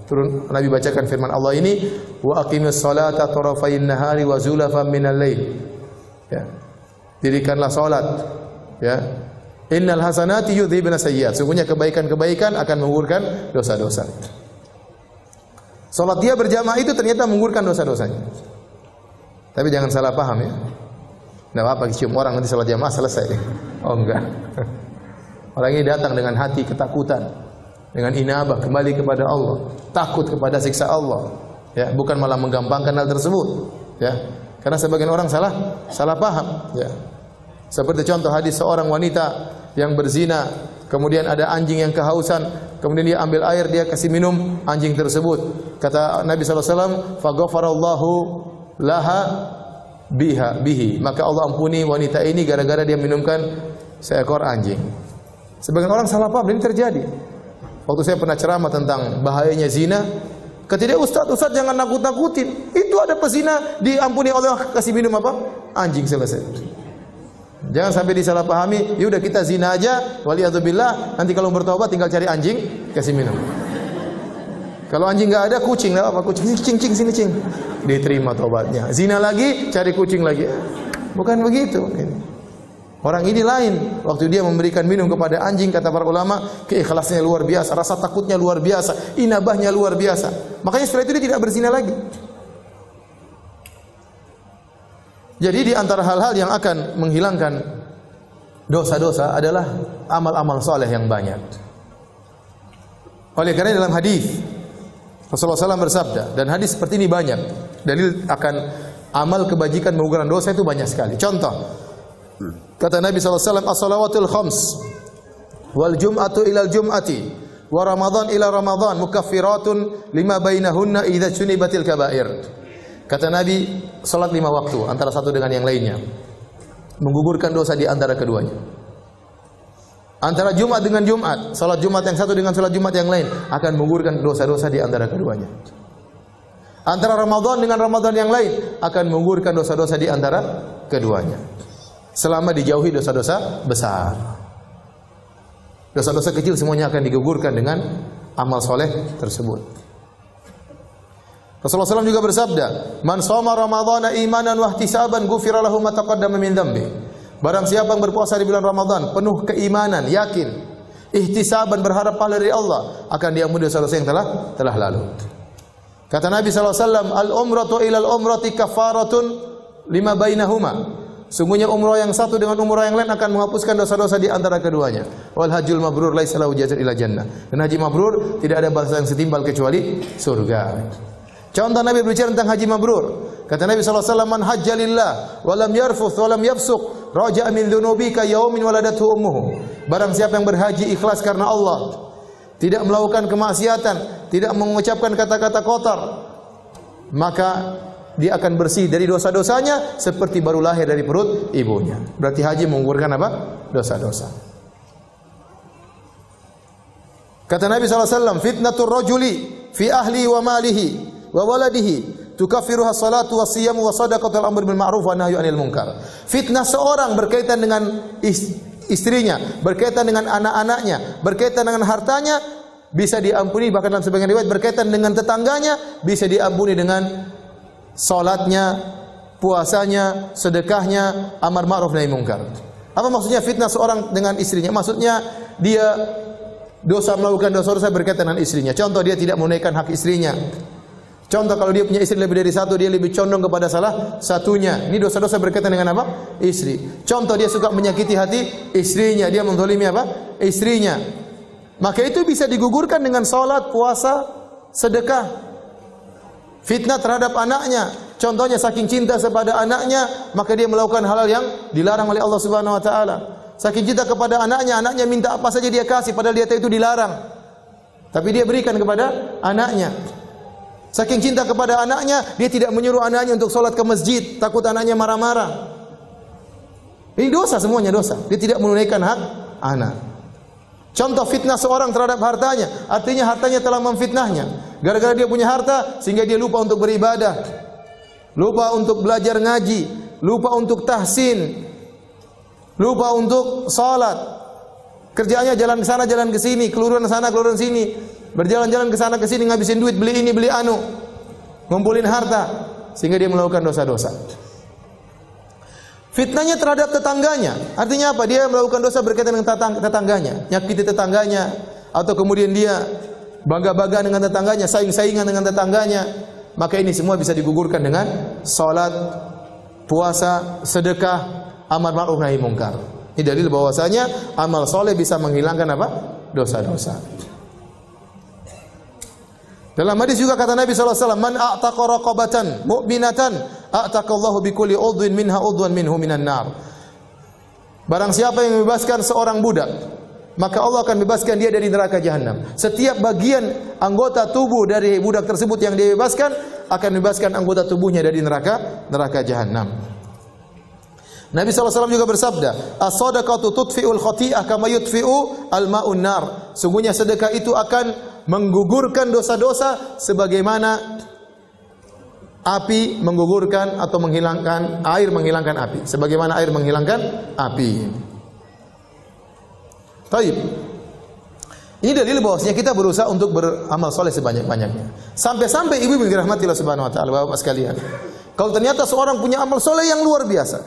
Turun Nabi bacakan firman Allah ini, wa aqimis salata tarafayin nahari wa zulafan minal lail. Ya. Dirikanlah salat, ya. Innal hasanati yudhibna sayyi'at. Sungguhnya kebaikan-kebaikan akan menggugurkan dosa-dosa. Salat dia berjamaah itu ternyata menggugurkan dosa-dosanya. Tapi jangan salah paham, ya. Tidak apa-apa cium orang nanti salat jamaah selesai. Oh enggak. Orang ini datang dengan hati ketakutan, dengan inabah kembali kepada Allah, takut kepada siksa Allah. Ya, bukan malah menggampangkan hal tersebut. Ya, karena sebagian orang salah paham. Ya. Seperti contoh hadis seorang wanita yang berzina, kemudian ada anjing yang kehausan, kemudian dia ambil air, dia kasih minum anjing tersebut. Kata Nabi SAW, faghfarallahu laha bihi. Maka Allah ampuni wanita ini gara-gara dia minumkan seekor anjing. Sebagian orang salah paham, ini terjadi. Waktu saya pernah ceramah tentang bahayanya zina, kata dia, Ustaz jangan nakut-nakutin. Itu ada pezina diampuni Allah, kasih minum apa? Anjing, selesai. Jangan sampai disalahpahami, yaudah kita zina aja, waliyadzubillah, nanti kalau bertobat tinggal cari anjing, kasih minum. Kalau anjing enggak ada, kucing, enggak apa, kucing, cing sini cing. Diterima tobatnya. Zina lagi, cari kucing lagi. Bukan begitu. Orang ini lain. Waktu dia memberikan minum kepada anjing, kata para ulama, keikhlasannya luar biasa, rasa takutnya luar biasa, inabahnya luar biasa. Makanya setelah itu dia tidak berzina lagi. Jadi di antara hal-hal yang akan menghilangkan dosa-dosa adalah amal-amal soleh yang banyak. Oleh karena dalam hadis Rasulullah SAW bersabda, dan hadis seperti ini banyak. Dalil akan amal kebajikan mengurangi dosa itu banyak sekali. Contoh, kata Nabi SAW, as-salawatul khams, wal jum'atu ilal jum'ati, wa ramadhan ila ramadhan, mukaffiratun lima bainahunna idza sunibatil kaba'ir. Kata Nabi, salat 5 waktu antara satu dengan yang lainnya menggugurkan dosa di antara keduanya. Antara Jumat dengan Jumat, salat Jumat yang satu dengan salat Jumat yang lain akan menggugurkan dosa-dosa di antara keduanya. Antara Ramadan dengan Ramadan yang lain akan menggugurkan dosa-dosa di antara keduanya. Selama dijauhi dosa-dosa besar. Dosa-dosa kecil semuanya akan digugurkan dengan amal soleh tersebut. Rasulullah SAW juga bersabda, "Man shoma Ramadhana imanan wa ihtisaban ghufira lahu ma taqaddama min dhanbi." Barang siapa yang berpuasa di bulan Ramadan penuh keimanan, yakin, ihtisaban, berharap pahala dari Allah, akan diampuni dosa-dosa yang telah lalu. Kata Nabi SAW, "Al-umratu ila al-umrati kafaratun lima bainahuma." Sungguhnya umrah yang satu dengan umrah yang lain akan menghapuskan dosa-dosa di antara keduanya. Wal hajjul mabrur laisa lahu jazaa'un illa jannah. Dan haji mabrur tidak ada balasan yang setimpal kecuali surga. Contoh Nabi berbicara tentang haji mabrur. Kata Nabi SAW, "Man hajja lillah wa lam yarfuth wa lam yafsuq, raja'a min dhunubi ka yaumin waladathu ummuhu." Barang siapa yang berhaji ikhlas karena Allah, tidak melakukan kemaksiatan, tidak mengucapkan kata-kata kotor, maka dia akan bersih dari dosa-dosanya seperti baru lahir dari perut ibunya. Berarti haji menggugurkan apa? Dosa-dosa. Kata Nabi SAW, "Fitnatur rajuli fi ahli wa malihi wa waladihi tukaffiruha salatu wasiyam wa sadaqatul amr bil ma'ruf wa nahyu 'anil munkar." Fitnah seorang berkaitan dengan istrinya, berkaitan dengan anak-anaknya, berkaitan dengan hartanya bisa diampuni, bahkan dalam sebagian riwayat berkaitan dengan tetangganya bisa diampuni dengan salatnya, puasanya, sedekahnya, amar ma'ruf nahi munkar. Apa maksudnya fitnah seorang dengan istrinya? Maksudnya dia melakukan dosa-dosa berkaitan dengan istrinya. Contoh, dia tidak menunaikan hak istrinya. Contoh, kalau dia punya istri lebih dari satu, dia lebih condong kepada salah satunya. Ini dosa-dosa berkaitan dengan apa? Istri. Contoh, dia suka menyakiti hati istrinya, dia menzalimi apa? Istrinya. Maka itu bisa digugurkan dengan salat, puasa, sedekah. Fitnah terhadap anaknya. Contohnya, saking cinta kepada anaknya, maka dia melakukan hal-hal yang dilarang oleh Allah Subhanahu wa taala. Saking cinta kepada anaknya, anaknya minta apa saja dia kasih, padahal dia tahu itu dilarang. Tapi dia berikan kepada anaknya. Saking cinta kepada anaknya, dia tidak menyuruh anaknya untuk sholat ke masjid, takut anaknya marah-marah. Ini dosa, semuanya dosa. Dia tidak menunaikan hak anak. Contoh fitnah seorang terhadap hartanya, artinya hartanya telah memfitnahnya. Gara-gara dia punya harta, sehingga dia lupa untuk beribadah, lupa untuk belajar ngaji, lupa untuk tahsin, lupa untuk sholat. Kerjaannya jalan ke sana, jalan ke sini, keluruan sana, keluruan sini. Berjalan-jalan ke sana ke sini, ngabisin duit, beli ini, beli anu, ngumpulin harta, sehingga dia melakukan dosa-dosa. Fitnahnya terhadap tetangganya, artinya apa? Dia melakukan dosa berkaitan dengan tetangganya, nyakiti tetangganya, atau kemudian dia bangga-bangga dengan tetangganya, saing-saingan dengan tetangganya. Maka ini semua bisa digugurkan dengan salat, puasa, sedekah, amar ma'ruf nahi munkar. Ini dalil bahwasanya amal soleh bisa menghilangkan apa? Dosa-dosa. Dalam hadis juga kata Nabi SAW, "Man a'taqa raqabatan mu'minatan, a'taqallahu bikulli udwin minha udwan minhu minan nar." Barang siapa yang membebaskan seorang budak, maka Allah akan bebaskan dia dari neraka jahanam. Setiap bagian anggota tubuh dari budak tersebut yang dia bebaskan akan bebaskan anggota tubuhnya dari neraka jahanam. Nabi SAW juga bersabda, as-sadaqatu tudfi'ul khati'ah kama yudfi'u al-ma'un nar. Sungguhnya sedekah itu akan menggugurkan dosa-dosa sebagaimana api menggugurkan atau menghilangkan, air menghilangkan api. Sebagaimana air menghilangkan api. Baik. Ini dalil bahwasanya kita berusaha untuk beramal soleh sebanyak-banyaknya. Sampai-sampai ibu dirahmati Allah Subhanahu wa taala, Bapak sekalian. Kalau ternyata seorang punya amal soleh yang luar biasa,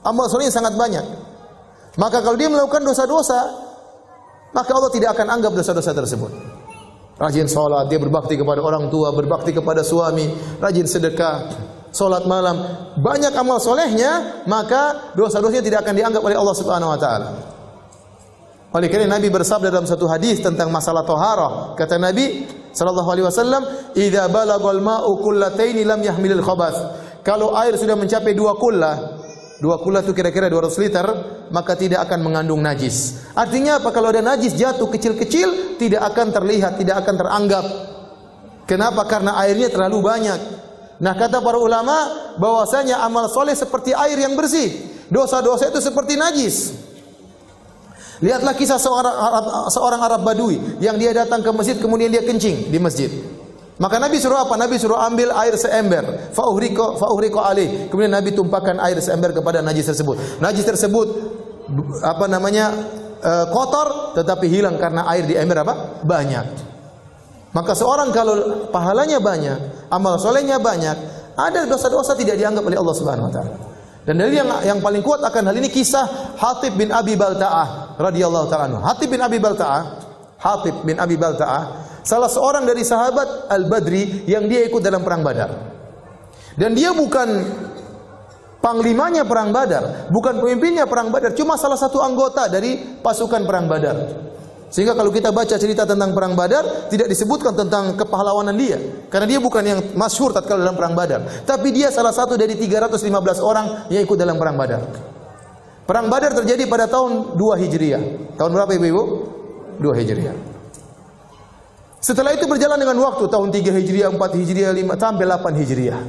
amal solehnya sangat banyak, maka kalau dia melakukan dosa-dosa, maka Allah tidak akan anggap dosa-dosa tersebut. Rajin sholat, dia berbakti kepada orang tua, berbakti kepada suami, rajin sedekah, sholat malam, banyak amal solehnya, maka dosa-dosanya tidak akan dianggap oleh Allah Subhanahu wa taala. Oleh karena Nabi bersabda dalam satu hadis tentang masalah taharah, kata Nabi sallallahu alaihi wasallam, "Idza balagal ma'u qullataini lam yahmilil khabath." Kalau air sudah mencapai 2 kullah itu kira-kira 200 liter, maka tidak akan mengandung najis. Artinya apa? Kalau ada najis jatuh kecil-kecil, tidak akan terlihat, tidak akan teranggap. Kenapa? Karena airnya terlalu banyak. Nah, kata para ulama bahwasanya amal soleh seperti air yang bersih. Dosa-dosa itu seperti najis. Lihatlah kisah seorang Arab Badui yang dia datang ke masjid kemudian dia kencing di masjid. Maka Nabi suruh apa? Nabi suruh ambil air seember, fa'uhriqa alaih. Kemudian Nabi tumpahkan air seember kepada najis tersebut. Najis tersebut kotor tetapi hilang karena air di ember banyak. Maka seorang kalau pahalanya banyak, amal solehnya banyak, ada dosa-dosa tidak dianggap oleh Allah Subhanahu wa taala. Dan dari yang paling kuat akan hal ini kisah Hatib bin Abi Balta'ah radhiyallahu ta'ala anhu. Hatib bin Abi Balta'ah salah seorang dari sahabat Al-Badri yang dia ikut dalam perang Badar. Dan dia bukan panglimanya perang Badar, bukan pemimpinnya perang Badar, cuma salah satu anggota dari pasukan perang Badar. Sehingga kalau kita baca cerita tentang perang Badar, tidak disebutkan tentang kepahlawanan dia, karena dia bukan yang masyhur tatkala dalam perang Badar, tapi dia salah satu dari 315 orang yang ikut dalam perang Badar. Perang Badar terjadi pada tahun 2 Hijriah. Tahun berapa Ibu-ibu? 2 Hijriah. Setelah itu berjalan dengan waktu, tahun 3 Hijriah, 4 Hijriah, 5 sampai 8 Hijriah.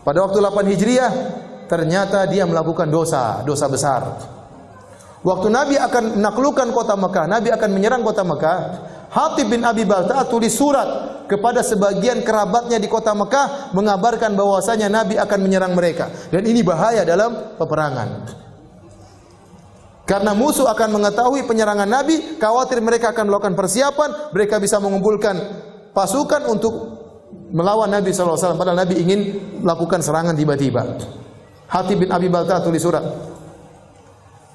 Pada waktu 8 Hijriah, ternyata dia melakukan dosa besar. Waktu Nabi akan menaklukkan kota Mekah, Nabi akan menyerang kota Mekah, Hatib bin Abi Balta'ah tulis surat kepada sebagian kerabatnya di kota Mekah mengabarkan bahwasanya Nabi akan menyerang mereka. Dan ini bahaya dalam peperangan. Karena musuh akan mengetahui penyerangan Nabi, khawatir mereka akan melakukan persiapan, mereka bisa mengumpulkan pasukan untuk melawan Nabi SAW. Padahal Nabi ingin melakukan serangan tiba-tiba. Hatib bin Abi Balta'ah tulis surat.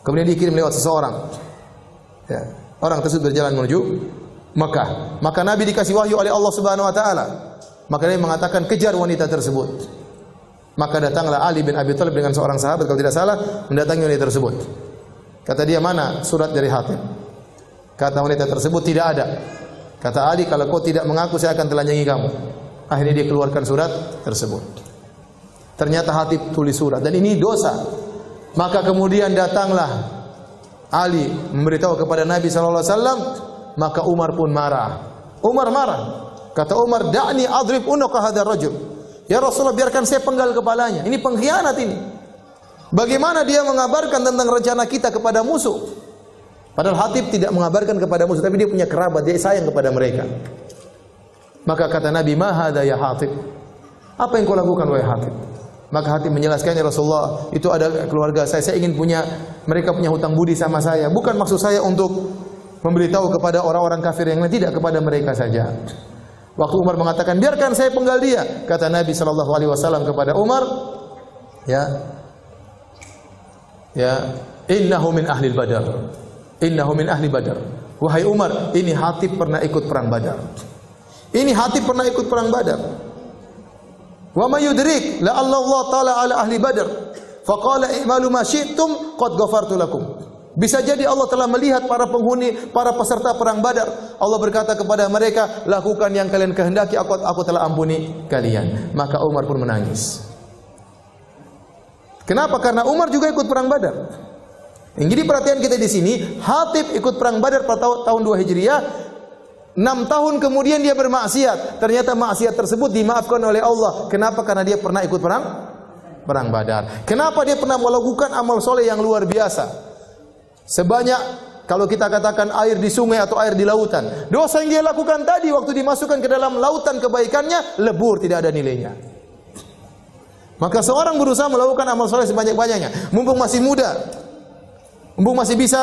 Kemudian dikirim lewat seseorang. Ya. Orang tersebut berjalan menuju Mekah. Maka Nabi dikasih wahyu oleh Allah Subhanahu wa taala. Maka dia mengatakan kejar wanita tersebut. Maka datanglah Ali bin Abi Thalib dengan seorang sahabat kalau tidak salah mendatangi wanita tersebut. Kata dia, "Mana surat dari Hatib?" Kata wanita tersebut, "Tidak ada." Kata Ali, "Kalau kau tidak mengaku saya akan telanjangi kamu." Akhirnya dia keluarkan surat tersebut. Ternyata Hatib tulis surat dan ini dosa. Maka kemudian datanglah Ali memberitahu kepada Nabi SAW, maka Umar pun marah. Umar marah. Kata Umar, "Da'ni adrib unuqa hadzal rajul." Ya Rasulullah, biarkan saya penggal kepalanya. Ini pengkhianat ini. Bagaimana dia mengabarkan tentang rencana kita kepada musuh? Padahal Hatib tidak mengabarkan kepada musuh, tapi dia punya kerabat, dia sayang kepada mereka. Maka kata Nabi, "Ma hadza ya Hatib?" Apa yang kau lakukan wahai Hatib? Maka Hatib menjelaskannya, "Rasulullah, itu ada keluarga saya ingin mereka punya hutang budi sama saya. Bukan maksud saya untuk memberitahu kepada orang-orang kafir yang lain, tidak, kepada mereka saja." Waktu Umar mengatakan, "Biarkan saya penggal dia," kata Nabi SAW kepada Umar, "Innahu min ahli Badar. Innahu min ahli Badar." Wahai Umar, ini Hatib pernah ikut perang Badar. Ini Hatib pernah ikut perang Badar. Wa may yudrik la Allah taala ala ahli Badar faqala i'malu ma syi'tum qad ghafartu lakum. Bisa jadi Allah telah melihat para penghuni, para peserta perang Badar. Allah berkata kepada mereka, "Lakukan yang kalian kehendaki, aku telah ampuni kalian." Maka Umar pun menangis. Kenapa? Karena Umar juga ikut perang Badar. Jadi perhatian kita di sini, Hatib ikut perang Badar pada tahun 2 Hijriah. 6 tahun kemudian dia bermaksiat. Ternyata maksiat tersebut dimaafkan oleh Allah. Kenapa? Karena dia pernah ikut perang Perang Badar. Kenapa dia pernah melakukan amal soleh yang luar biasa? Sebanyak kalau kita katakan air di sungai atau air di lautan. Dosa yang dia lakukan tadi waktu dimasukkan ke dalam lautan kebaikannya lebur, tidak ada nilainya. Maka seorang berusaha melakukan amal soleh sebanyak-banyaknya. Mumpung masih muda, mumpung masih bisa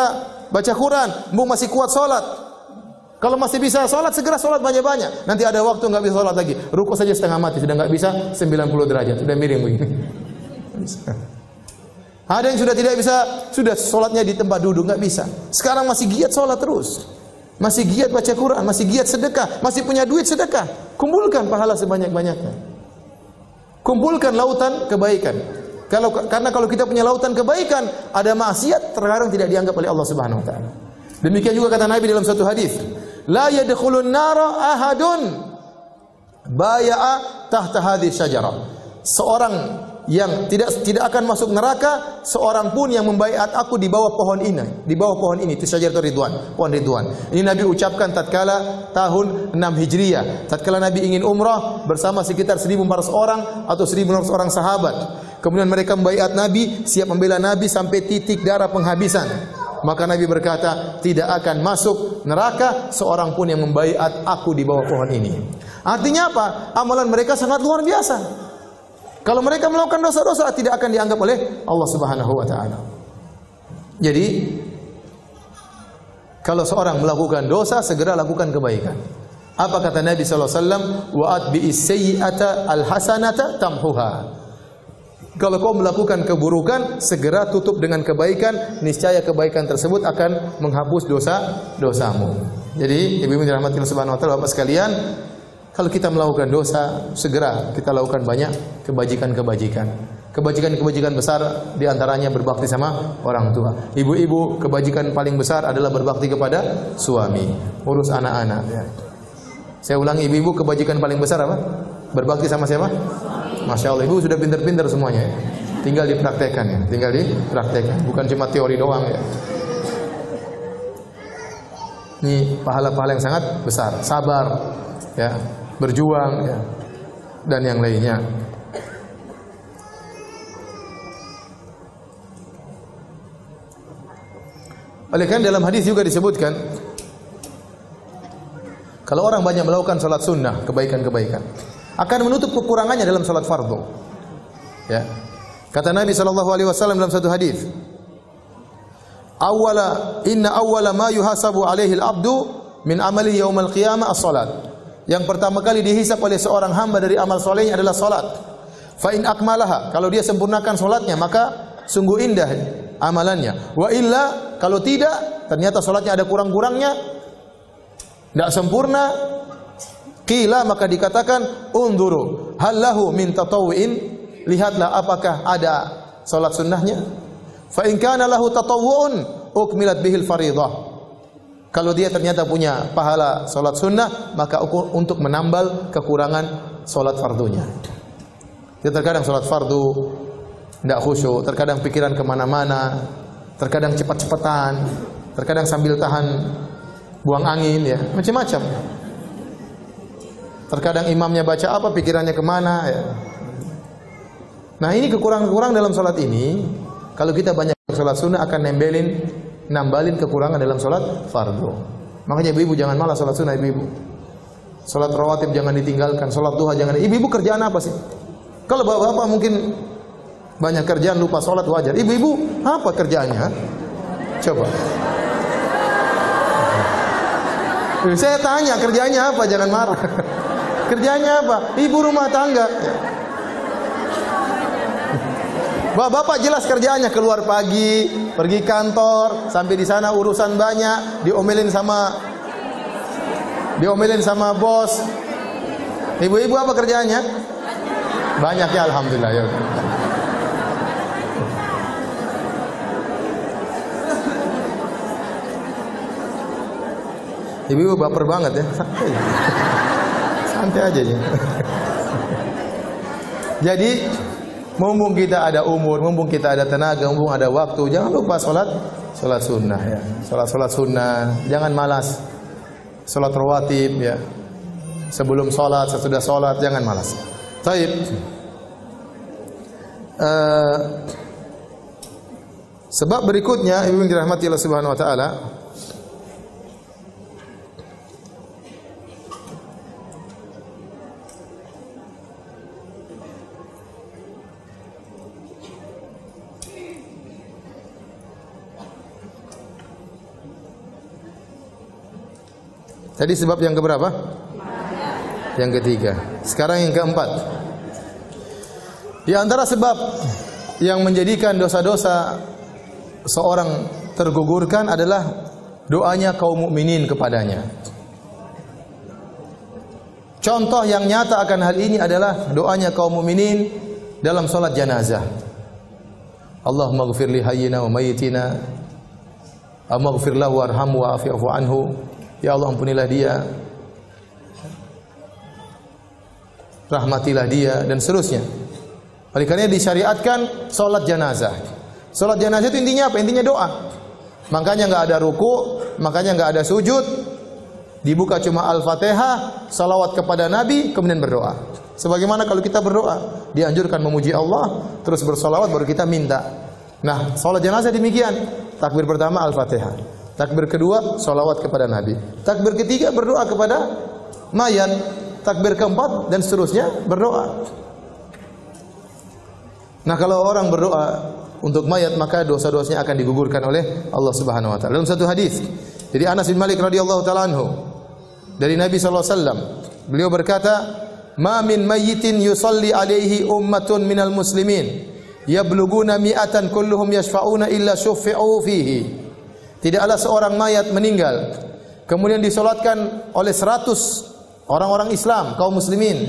baca Quran, mumpung masih kuat sholat. Kalau masih bisa sholat, segera sholat banyak-banyak. Nanti ada waktu nggak bisa sholat lagi, rukuk saja setengah mati, sudah nggak bisa 90 derajat, sudah miring begini. Ada yang sudah tidak bisa, sudah sholatnya di tempat duduk, nggak bisa. Sekarang masih giat sholat terus, masih giat baca Quran, masih giat sedekah, masih punya duit sedekah. Kumpulkan pahala sebanyak-banyaknya. Kumpulkan lautan kebaikan. Karena kalau kita punya lautan kebaikan, ada maksiat terkadang tidak dianggap oleh Allah Subhanahu Wa Taala. Demikian juga kata Nabi dalam satu hadis, la yadkhulun nara ahadun baya'a tahta hadhihi syajarah. Seorang yang tidak akan masuk neraka seorang pun yang membaiat aku di bawah pohon ini, itu syajaratul ridwan, pohon ridwan. Ini Nabi ucapkan tatkala tahun 6 Hijriah, tatkala Nabi ingin umrah bersama sekitar 1.400 orang atau 1.400 orang sahabat. Kemudian mereka membaiat Nabi, siap membela Nabi sampai titik darah penghabisan. Maka Nabi berkata, tidak akan masuk neraka seorang pun yang membaiat aku di bawah pohon ini. Artinya apa? Amalan mereka sangat luar biasa. Kalau mereka melakukan dosa-dosa tidak akan dianggap oleh Allah Subhanahu Wa Taala. Jadi, kalau seorang melakukan dosa, segera lakukan kebaikan. Apa kata Nabi sallallahu alaihi wasallam? Wa atbi'is sayyi'ata al-hasanata tamhuha. Kalau kau melakukan keburukan, segera tutup dengan kebaikan, niscaya kebaikan tersebut akan menghapus dosa-dosamu. Jadi, ibu-ibu dirahmati Allah Subhanahu Wa Taala, Bapak sekalian, kalau kita melakukan dosa, segera kita lakukan banyak kebajikan-kebajikan. Kebajikan-kebajikan besar diantaranya berbakti sama orang tua. Ibu-ibu, kebajikan paling besar adalah berbakti kepada suami, urus anak-anak. Ya. Saya ulangi, ibu-ibu, kebajikan paling besar apa? Berbakti sama siapa? Masya Allah, ibu sudah pintar-pintar semuanya. Ya. Tinggal dipraktekkan ya, bukan cuma teori doang ya. Ini pahala-pahala yang sangat besar, sabar, ya, berjuang, ya, dan yang lainnya. Oleh karena dalam hadis juga disebutkan, kalau orang banyak melakukan salat sunnah, kebaikan-kebaikan, akan menutup kekurangannya dalam salat fardu. Ya. Kata Nabi SAW dalam satu hadis, inna awwala ma yuhasabu alaihi al-abdu min amali yaumal qiyamah as-salat. Yang pertama kali dihisab oleh seorang hamba dari amal solehnya adalah salat. Fa in akmalaha, kalau dia sempurnakan salatnya maka sungguh indah amalannya. Wa illa, kalau tidak, ternyata salatnya ada kurang-kurangnya, tidak sempurna, qila, maka dikatakan unzuru hal lahu min tatawwu'in, lihatlah apakah ada salat sunnahnya. Fa in kana lahu tatawwu'un ukmilat bihil fardhah. Kalau dia ternyata punya pahala salat sunnah, maka untuk menambal kekurangan salat fardunya. Dia terkadang salat fardu tidak khusyuk, terkadang pikiran kemana-mana, terkadang cepat-cepatan, terkadang sambil tahan buang angin, ya, macam-macam. Terkadang imamnya baca apa, pikirannya kemana, ya. Nah, ini kekurangan-kekurangan dalam salat ini. Kalau kita banyak salat sunnah akan nambalin kekurangan dalam salat fardu. Makanya ibu-ibu jangan malas salat sunnah, ibu-ibu. Salat rawatib jangan ditinggalkan, salat duha jangan. Ibu-ibu kerjaan apa sih? Kalau bapak-bapak mungkin banyak kerjaan lupa salat wajar. Ibu-ibu apa kerjaannya? Coba. Saya tanya kerjanya apa, jangan marah. Kerjanya apa? Ibu rumah tangga. Bapak jelas kerjaannya, keluar pagi, pergi kantor, sampai di sana urusan banyak, diomelin sama bos. Ibu-ibu apa kerjaannya? Banyak ya, alhamdulillah ya. Ibu-ibu baper banget ya. Santai aja ya. Jadi mumpung kita ada umur, mumpung kita ada tenaga, mumpung ada waktu, jangan lupa salat sunnah ya. Salat sunnah, jangan malas. Salat rawatib ya. Sebelum salat, sesudah salat, jangan malas. Baik. Sebab berikutnya, ibu yang dirahmati Allah Subhanahu wa taala, tadi sebab yang keberapa? Yang ketiga. Sekarang yang keempat. Di antara sebab yang menjadikan dosa-dosa seorang tergugurkan adalah doanya kaum mukminin kepadanya. Contoh yang nyata akan hal ini adalah doanya kaum mukminin dalam salat jenazah. Allahumma ighfir li hayyina wa mayyitina, Allahumma ighfir lahu warhamhu wa'fu anhu. Ya Allah, ampunilah dia, rahmatilah dia, dan seterusnya. Oleh karena disyariatkan salat jenazah. Salat jenazah itu intinya apa? Intinya doa. Makanya enggak ada ruku, makanya enggak ada sujud. Dibuka cuma Al-Fatihah, salawat kepada Nabi, kemudian berdoa. Sebagaimana kalau kita berdoa, dianjurkan memuji Allah, terus bersalawat baru kita minta. Nah, salat jenazah demikian. Takbir pertama Al-Fatihah. Takbir kedua, salawat kepada Nabi. Takbir ketiga, berdoa kepada mayat. Takbir keempat, dan seterusnya, berdoa. Nah, kalau orang berdoa untuk mayat, maka dosa-dosanya akan digugurkan oleh Allah Subhanahu wa taala. Dalam satu hadis dari Anas bin Malik radhiyallahu taala anhu, dari Nabi sallallahu alaihi wasallam, beliau berkata, "Ma min mayyitin yusalli alaihi ummatun minal muslimin, yabluguna mi'atan kulluhum yashfa'una illa syuffi'u fihi." Tidaklah seorang mayat meninggal kemudian disolatkan oleh 100 orang-orang Islam, kaum muslimin.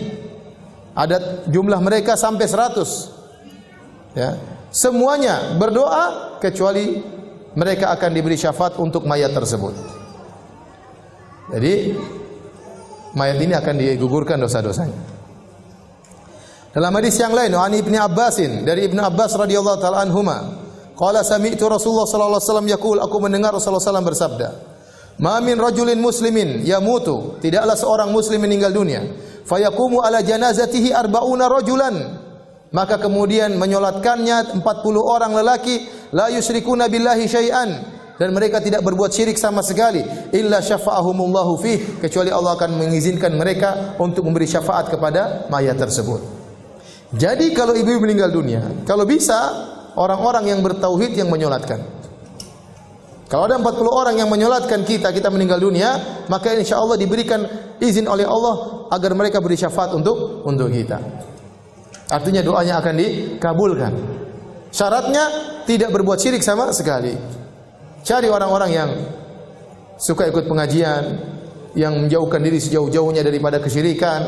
Ada jumlah mereka sampai 100. Ya. Semuanya berdoa kecuali mereka akan diberi syafaat untuk mayat tersebut. Jadi mayat ini akan digugurkan dosa-dosanya. Dalam hadis yang lain, An Ibnu Abbasin, dari Ibnu Abbas radhiyallahu taala anhuma, qala sami'tu Rasulullah sallallahu alaihi wasallam yaqul, aku mendengar Rasulullah sallallahu alaihi wasallam bersabda, "Ma min rajulin muslimin yamutu," tidaklah seorang muslim meninggal dunia, "fayaqumu ala janazatihi arba'una rajulan," maka kemudian menyolatkannya 40 orang lelaki, "la yusyrikuna billahi syai'an," dan mereka tidak berbuat syirik sama sekali, "illa syafa'ahumullahu fih," kecuali Allah akan mengizinkan mereka untuk memberi syafaat kepada mayat tersebut. Jadi kalau ibu meninggal dunia, kalau bisa orang-orang yang bertauhid yang menyolatkan. Kalau ada 40 orang yang menyolatkan kita meninggal dunia, maka insya Allah diberikan izin oleh Allah agar mereka beri syafaat untuk kita. Artinya doanya akan dikabulkan. Syaratnya tidak berbuat syirik sama sekali. Cari orang-orang yang suka ikut pengajian, yang menjauhkan diri sejauh-jauhnya daripada kesyirikan,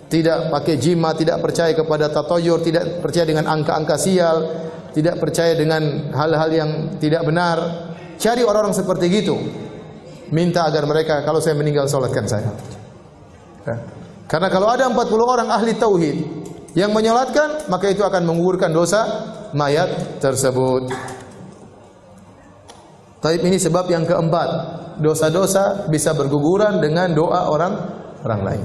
tidak pakai jimat, tidak percaya kepada tatoyur, tidak percaya dengan angka-angka sial, tidak percaya dengan hal-hal yang tidak benar. Cari orang-orang seperti gitu. Minta agar mereka, kalau saya meninggal, salatkan saya. Karena kalau ada 40 orang ahli tauhid yang menyolatkan, maka itu akan menggugurkan dosa mayat tersebut. Taib, ini sebab yang keempat. Dosa-dosa bisa berguguran dengan doa orang lain.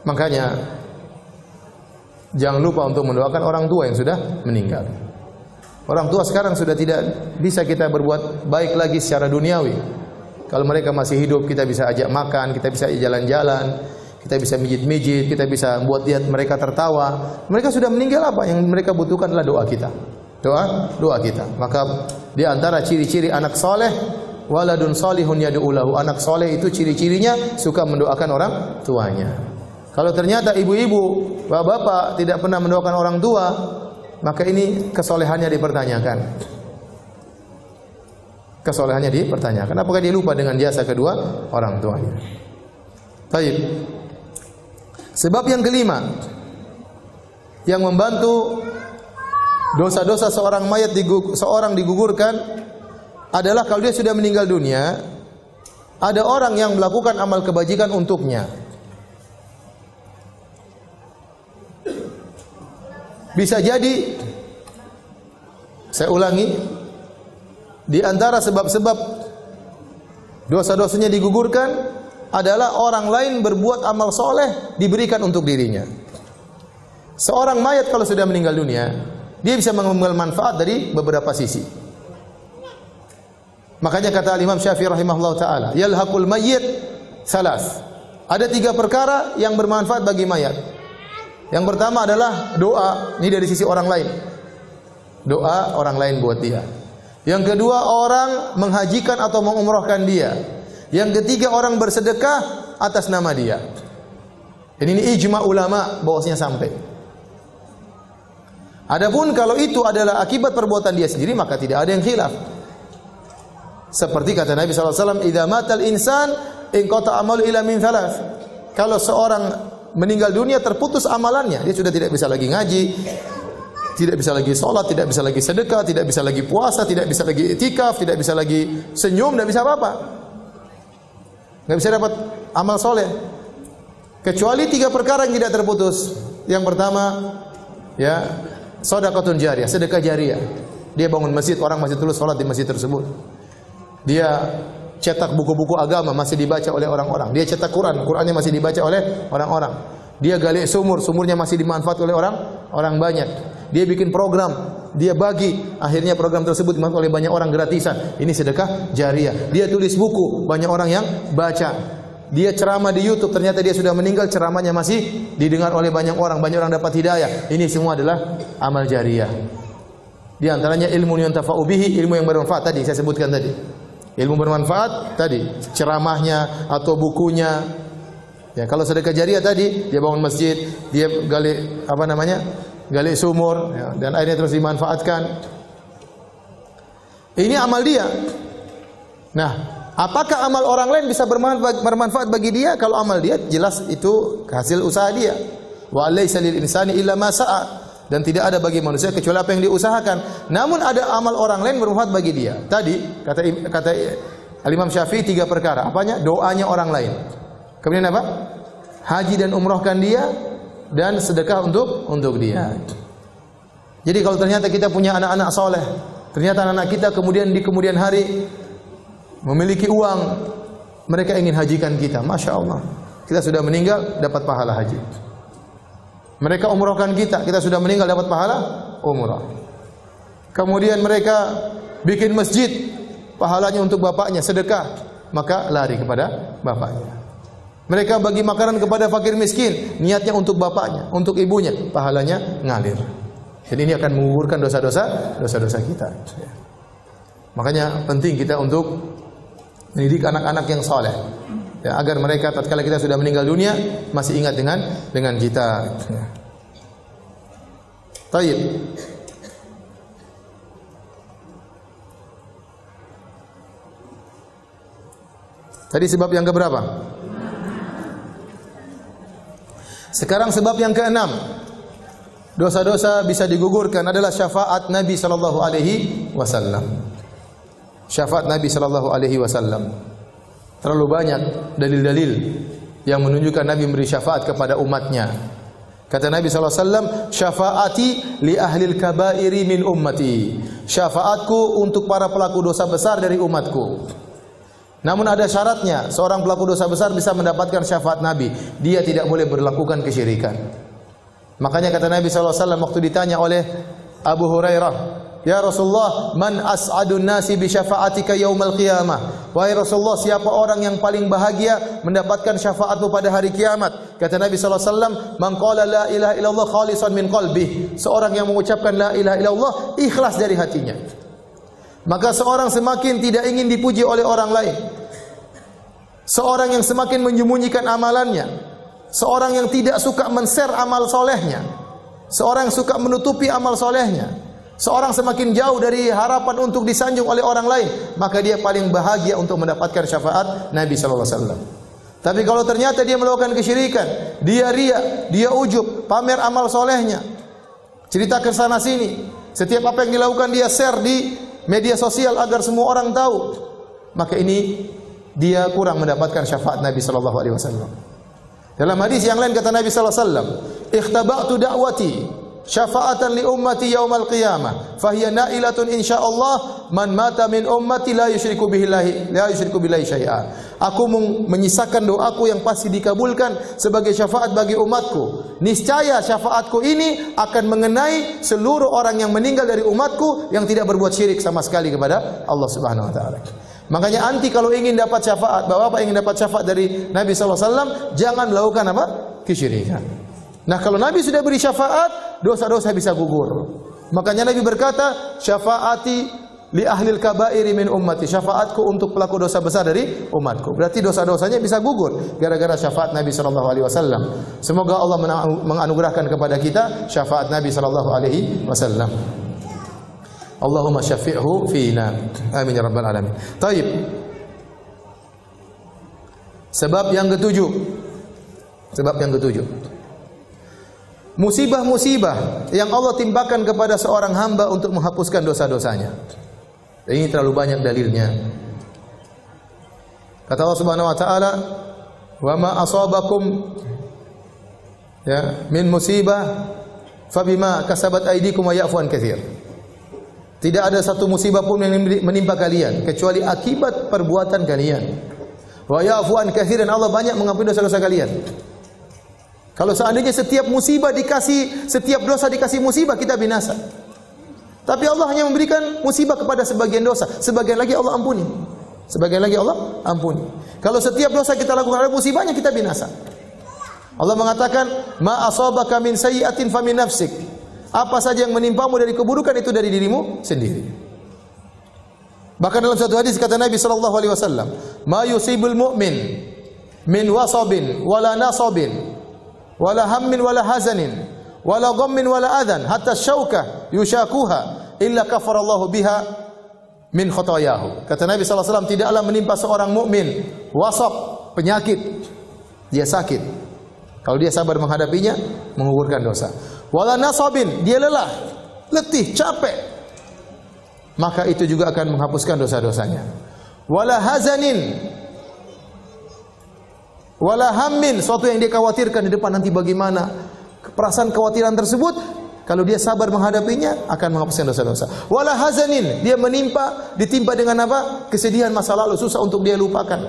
Makanya jangan lupa untuk mendoakan orang tua yang sudah meninggal. Orang tua sekarang sudah tidak bisa kita berbuat baik lagi secara duniawi. Kalau mereka masih hidup, kita bisa ajak makan, kita bisa jalan-jalan, kita bisa mijit-mijit, kita bisa buat lihat mereka tertawa. Mereka sudah meninggal, apa yang mereka butuhkan adalah doa kita. Doa kita. Maka di antara ciri-ciri anak soleh, waladun solihun yad'u lahu. Anak soleh itu ciri-cirinya suka mendoakan orang tuanya. Kalau ternyata ibu-ibu, bapak-bapak tidak pernah mendoakan orang tua, maka ini kesolehannya dipertanyakan. Kesolehannya dipertanyakan. Apakah dia lupa dengan jasa kedua orang tuanya? Baik. Sebab yang kelima yang membantu dosa-dosa seorang mayat seorang digugurkan adalah kalau dia sudah meninggal dunia, ada orang yang melakukan amal kebajikan untuknya. Bisa jadi, saya ulangi, di antara sebab-sebab dosa-dosanya digugurkan adalah orang lain berbuat amal soleh diberikan untuk dirinya. Seorang mayat kalau sudah meninggal dunia, dia bisa mengambil manfaat dari beberapa sisi. Makanya kata Imam Syafi'i rahimahullah taala, yalhaqul mayyit salas. Ada 3 perkara yang bermanfaat bagi mayat. Yang pertama adalah doa, ini dari sisi orang lain. Doa orang lain buat dia. Yang kedua, orang menghajikan atau mengumrahkan dia. Yang ketiga, orang bersedekah atas nama dia. Dan ini ijma ulama bahwasanya sampai. Adapun kalau itu adalah akibat perbuatan dia sendiri, maka tidak ada yang khilaf. Seperti kata Nabi SAW, idza matal insan inqata amalu ila min thalath. Kalau seorang meninggal dunia, terputus amalannya, dia sudah tidak bisa lagi ngaji, tidak bisa lagi sholat, tidak bisa lagi sedekah, tidak bisa lagi puasa, tidak bisa lagi i'tikaf, tidak bisa lagi senyum, tidak bisa apa-apa. Enggak bisa dapat amal soleh. Kecuali 3 perkara yang tidak terputus. Yang pertama, ya, sedekahun jariyah, sedekah jariyah. Dia bangun masjid, orang masih terus sholat di masjid tersebut. Dia cetak buku-buku agama, masih dibaca oleh orang-orang. Dia cetak Quran, Qurannya masih dibaca oleh orang-orang. Dia gali sumur, sumurnya masih dimanfaat oleh orang banyak. Dia bikin program, dia bagi, akhirnya program tersebut dimanfaat oleh banyak orang gratisan. Ini sedekah jariyah. Dia tulis buku, banyak orang yang baca. Dia ceramah di YouTube, ternyata dia sudah meninggal, ceramahnya masih didengar oleh banyak orang dapat hidayah. Ini semua adalah amal jariyah. Di antaranya ilmu yang tafa'u bihi, ilmu yang bermanfaat tadi saya sebutkan tadi. Ilmu bermanfaat tadi, ceramahnya atau bukunya. Ya, kalau sedekah jariyah tadi, dia bangun masjid, dia gali gali sumur, ya, dan airnya terus dimanfaatkan. Ini amal dia. Nah, apakah amal orang lain bisa bermanfaat bagi dia? Kalau amal dia jelas itu hasil usaha dia. Wa laysa lil insani illa ma sa'a. Dan tidak ada bagi manusia kecuali apa yang diusahakan. Namun ada amal orang lain bermanfaat bagi dia. Tadi kata Imam Syafi'i 3 perkara. Apanya? Doanya orang lain. Kemudian apa? Haji dan umrahkan dia, dan sedekah untuk dia. Jadi kalau ternyata kita punya anak-anak soleh, ternyata anak-anak kita kemudian di kemudian hari memiliki uang, mereka ingin hajikan kita, masya Allah, kita sudah meninggal dapat pahala haji. Mereka umrahkan kita, kita sudah meninggal dapat pahala umrah. Kemudian mereka bikin masjid, pahalanya untuk bapaknya, sedekah, maka lari kepada bapaknya. Mereka bagi makanan kepada fakir miskin, niatnya untuk bapaknya, untuk ibunya, pahalanya ngalir. Jadi ini akan menggugurkan dosa-dosa kita. Makanya penting kita untuk mendidik anak-anak yang saleh, ya, agar mereka tatkala kita sudah meninggal dunia masih ingat dengan kita. Ya. Taib. Tadi sebab yang keberapa? Sekarang sebab yang ke-6. Dosa-dosa bisa digugurkan adalah syafaat Nabi sallallahu alaihi wasallam. Syafaat Nabi sallallahu alaihi wasallam. Terlalu banyak dalil-dalil yang menunjukkan Nabi memberi syafaat kepada umatnya. Kata Nabi sallallahu alaihi wasallam, "Syafaati li ahlil kabairi min ummati." Syafaatku untuk para pelaku dosa besar dari umatku. Namun ada syaratnya, seorang pelaku dosa besar bisa mendapatkan syafaat Nabi. Dia tidak boleh melakukan kesyirikan. Makanya kata Nabi SAW waktu ditanya oleh Abu Hurairah, "Ya Rasulullah, man as'adun nasi bi syafa'atika yaumal qiyamah?" Wahai Rasulullah, siapa orang yang paling bahagia mendapatkan syafaatmu pada hari kiamat? Kata Nabi SAW, "Man qala la ilaha illallah khalisan min qalbih." Seorang yang mengucapkan la ilaha illallah ikhlas dari hatinya. Maka seorang semakin tidak ingin dipuji oleh orang lain. Seorang yang semakin menyembunyikan amalannya. Seorang yang tidak suka men-share amal solehnya. Seorang yang suka menutupi amal solehnya. Seorang semakin jauh dari harapan untuk disanjung oleh orang lain. Maka dia paling bahagia untuk mendapatkan syafaat Nabi SAW. Tapi kalau ternyata dia melakukan kesyirikan, dia riya, dia ujub, pamer amal solehnya, cerita ke sana sini, setiap apa yang dilakukan dia share di media sosial agar semua orang tahu, maka ini dia kurang mendapatkan syafaat Nabi sallallahu alaihi wasallam. Dalam hadis yang lain kata Nabi sallallahu alaihi wasallam, "Ikhtaba'tu da'wati syafa'atan li ummati yaumal qiyamah fahiya na'ilatun insyaallah man mata min ummati la yusyriku billahi syai'a. Aku menyisakan doaku yang pasti dikabulkan sebagai syafaat bagi umatku. Niscaya syafaatku ini akan mengenai seluruh orang yang meninggal dari umatku yang tidak berbuat syirik sama sekali kepada Allah Subhanahu wa taala. Makanya anti kalau ingin dapat syafaat, Bapak ingin dapat syafaat dari Nabi sallallahu alaihi wasallam, jangan melakukan apa? Kesyirikan. Nah, kalau Nabi sudah beri syafaat, dosa-dosa bisa gugur. Makanya Nabi berkata, syafaati li ahlil kabairi min ummati, syafaatku untuk pelaku dosa besar dari umatku. Berarti dosa-dosanya bisa gugur gara-gara syafaat Nabi sallallahu alaihi wasallam. Semoga Allah menganugerahkan kepada kita syafaat Nabi sallallahu alaihi wasallam. Allahumma syafi'hu fina. Amin ya rabbal alamin. Taib. Sebab yang ketujuh. Musibah-musibah yang Allah timpakan kepada seorang hamba untuk menghapuskan dosa-dosanya. Ini terlalu banyak dalilnya. Kata Allah Subhanahu wa taala, "Wa ma asabakum min musibah fabima kasabat aydikum wa ya'fu an katsir." Tidak ada satu musibah pun yang menimpa kalian kecuali akibat perbuatan kalian. Wa ya'fu an katsir, dan Allah banyak mengampuni dosa-dosa kalian. Kalau seandainya setiap dosa dikasih musibah, kita binasa. Tapi Allah hanya memberikan musibah kepada sebagian dosa, sebagian lagi Allah ampuni. Kalau setiap dosa kita lakukan ada musibahnya, kita binasa. Allah mengatakan, "Ma asabaka min sayyi'atin fa min nafsik." Apa saja yang menimpamu dari keburukan itu dari dirimu sendiri. Bahkan dalam satu hadis kata Nabi sallallahu alaihi wasallam, "Ma yusibul mu'min min wasabin wala nasabin wala hammin wala hazanin wala ghammin wala adhan hatta syauka yushakuha illa kafarallahu biha min khotayahu." Kata Nabi sallallahu alaihi wasallam, tidaklah menimpa seorang mukmin wasab, penyakit, dia sakit. Kalau dia sabar menghadapinya, menggugurkan dosa. Wala nasabin, dia lelah, letih, capek, maka itu juga akan menghapuskan dosa-dosanya. Wala hazanin, wala hammin, suatu yang dia khawatirkan di depan nanti bagaimana. Perasaan kekhawatiran tersebut, kalau dia sabar menghadapinya, akan menghapuskan dosa-dosa. Wala hazanin, dia ditimpa dengan apa? Kesedihan masa lalu, susah untuk dia lupakan.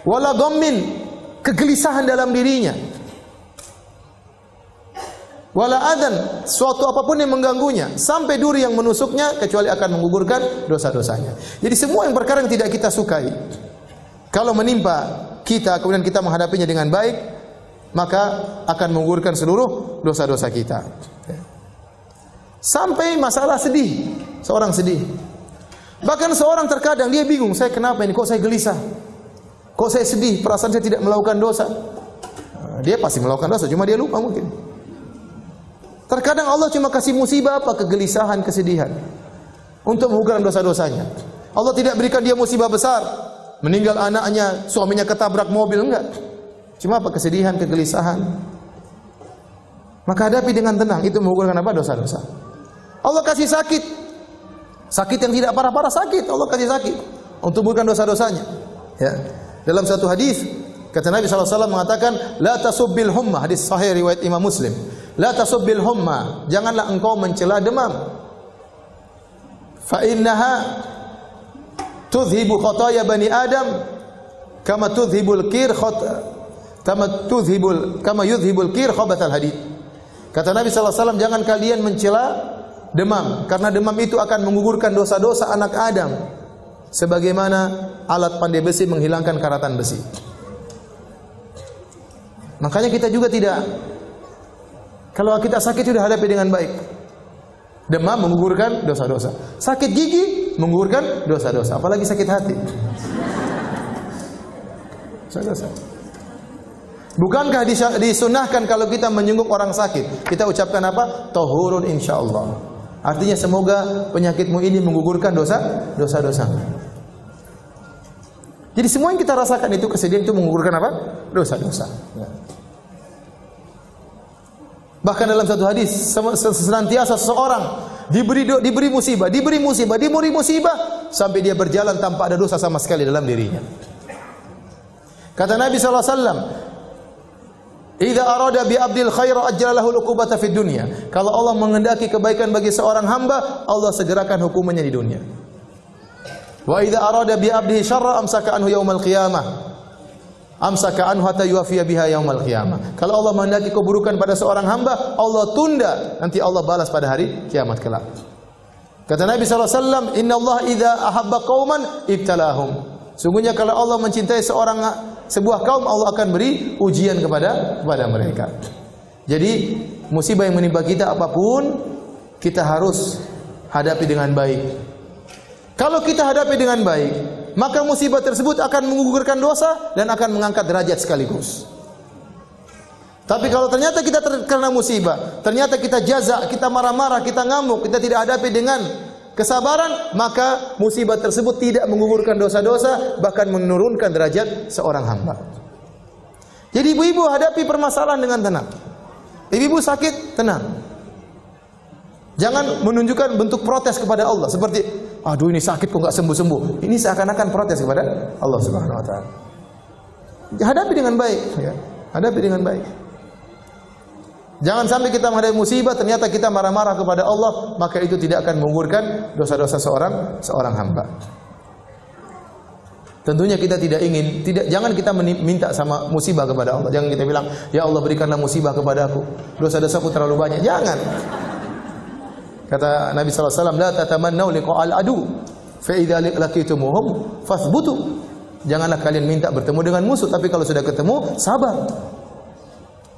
Wala ghammin, kegelisahan dalam dirinya. Wala adzan, suatu apapun yang mengganggunya, sampai duri yang menusuknya, kecuali akan menggugurkan dosa-dosanya. Jadi semua yang perkara yang tidak kita sukai, kalau menimpa kita, kemudian kita menghadapinya dengan baik, maka akan menggugurkan seluruh dosa-dosa kita. Sampai masalah sedih, seorang sedih. Bahkan seorang terkadang dia bingung, saya kenapa ini, kok saya gelisah, kok saya sedih, perasaan saya tidak melakukan dosa. Dia pasti melakukan dosa, cuma dia lupa mungkin. Terkadang Allah cuma kasih musibah apa? Kegelisahan, kesedihan, untuk menggugurkan dosa-dosanya. Allah tidak berikan dia musibah besar, meninggal anaknya, suaminya ketabrak mobil, enggak. Cuma apa? Kesedihan, kegelisahan. Maka hadapi dengan tenang, itu menggugurkan apa? Dosa-dosa. Allah kasih sakit, sakit yang tidak parah-parah, sakit, Allah kasih sakit untuk menggugurkan dosa-dosanya. Ya. Dalam satu hadis kata Nabi SAW mengatakan, la tasubbil humma, hadis sahih riwayat Imam Muslim. La tasubbil humma, janganlah engkau mencela demam. Fa innaha tudhibu khataya bani Adam kama yudhibul kir khabathal hadid. Kata Nabi SAW, jangan kalian mencela demam, karena demam itu akan menggugurkan dosa-dosa anak Adam, sebagaimana alat pandai besi menghilangkan karatan besi. Makanya kita juga tidak, kalau kita sakit sudah hadapi dengan baik. Demam menggugurkan dosa-dosa. Sakit gigi menggugurkan dosa-dosa. Apalagi sakit hati. Dosa-dosa. Bukankah disunahkan kalau kita menjenguk orang sakit, kita ucapkan apa? Tahurun insyaallah. Artinya semoga penyakitmu ini menggugurkan dosa-dosa. Jadi semua yang kita rasakan itu, kesedihan itu menggugurkan apa? Dosa-dosa. Ya. Bahkan dalam satu hadis, senantiasa seseorang diberi musibah sampai dia berjalan tanpa ada dosa sama sekali dalam dirinya. Kata Nabi SAW, Idza arada bi 'abdil khaira ajjalahu al-uqubata fid dunya. Kalau Allah menghendaki kebaikan bagi seorang hamba, Allah segerakan hukumannya di dunia. Wa idza arada bi 'abdihi syarra amsaka anhu yaumal qiyamah. Amsaka anhu hatta yuwafiya biha yaumal qiyamah. Kalau Allah menghendaki keburukan pada seorang hamba, Allah tunda, nanti Allah balas pada hari kiamat kelak. Kata Nabi sallallahu alaihi wasallam, "Innallaha idza ahabba qauman ibtalahum." Sungguhnya kalau Allah mencintai sebuah kaum, Allah akan beri ujian kepada mereka. Jadi musibah yang menimpa kita apapun, kita harus hadapi dengan baik. Kalau kita hadapi dengan baik, maka musibah tersebut akan menggugurkan dosa dan akan mengangkat derajat sekaligus. Tapi kalau ternyata kita terkena musibah, ternyata kita jaza, kita marah-marah, kita ngamuk, kita tidak hadapi dengan kesabaran, maka musibah tersebut tidak menggugurkan dosa-dosa, bahkan menurunkan derajat seorang hamba. Jadi ibu-ibu hadapi permasalahan dengan tenang. Ibu-ibu sakit, tenang. Jangan menunjukkan bentuk protes kepada Allah seperti, aduh ini sakit kok nggak sembuh-sembuh. Ini seakan-akan protes kepada Allah Subhanahu wa taala. Hadapi dengan baik, ya. Hadapi dengan baik. Jangan sampai kita menghadapi musibah ternyata kita marah-marah kepada Allah, maka itu tidak akan menggugurkan dosa-dosa seorang hamba. Tentunya kita tidak ingin, jangan kita minta sama musibah kepada Allah. Jangan kita bilang, ya Allah berikanlah musibah kepadaku, dosa-dosaku terlalu banyak. Jangan. Kata Nabi sallallahu alaihi wasallam, la tatamannau liqa'al adu, fa idza laqitumuhum fathbutu. Janganlah kalian minta bertemu dengan musuh, tapi kalau sudah ketemu sabar.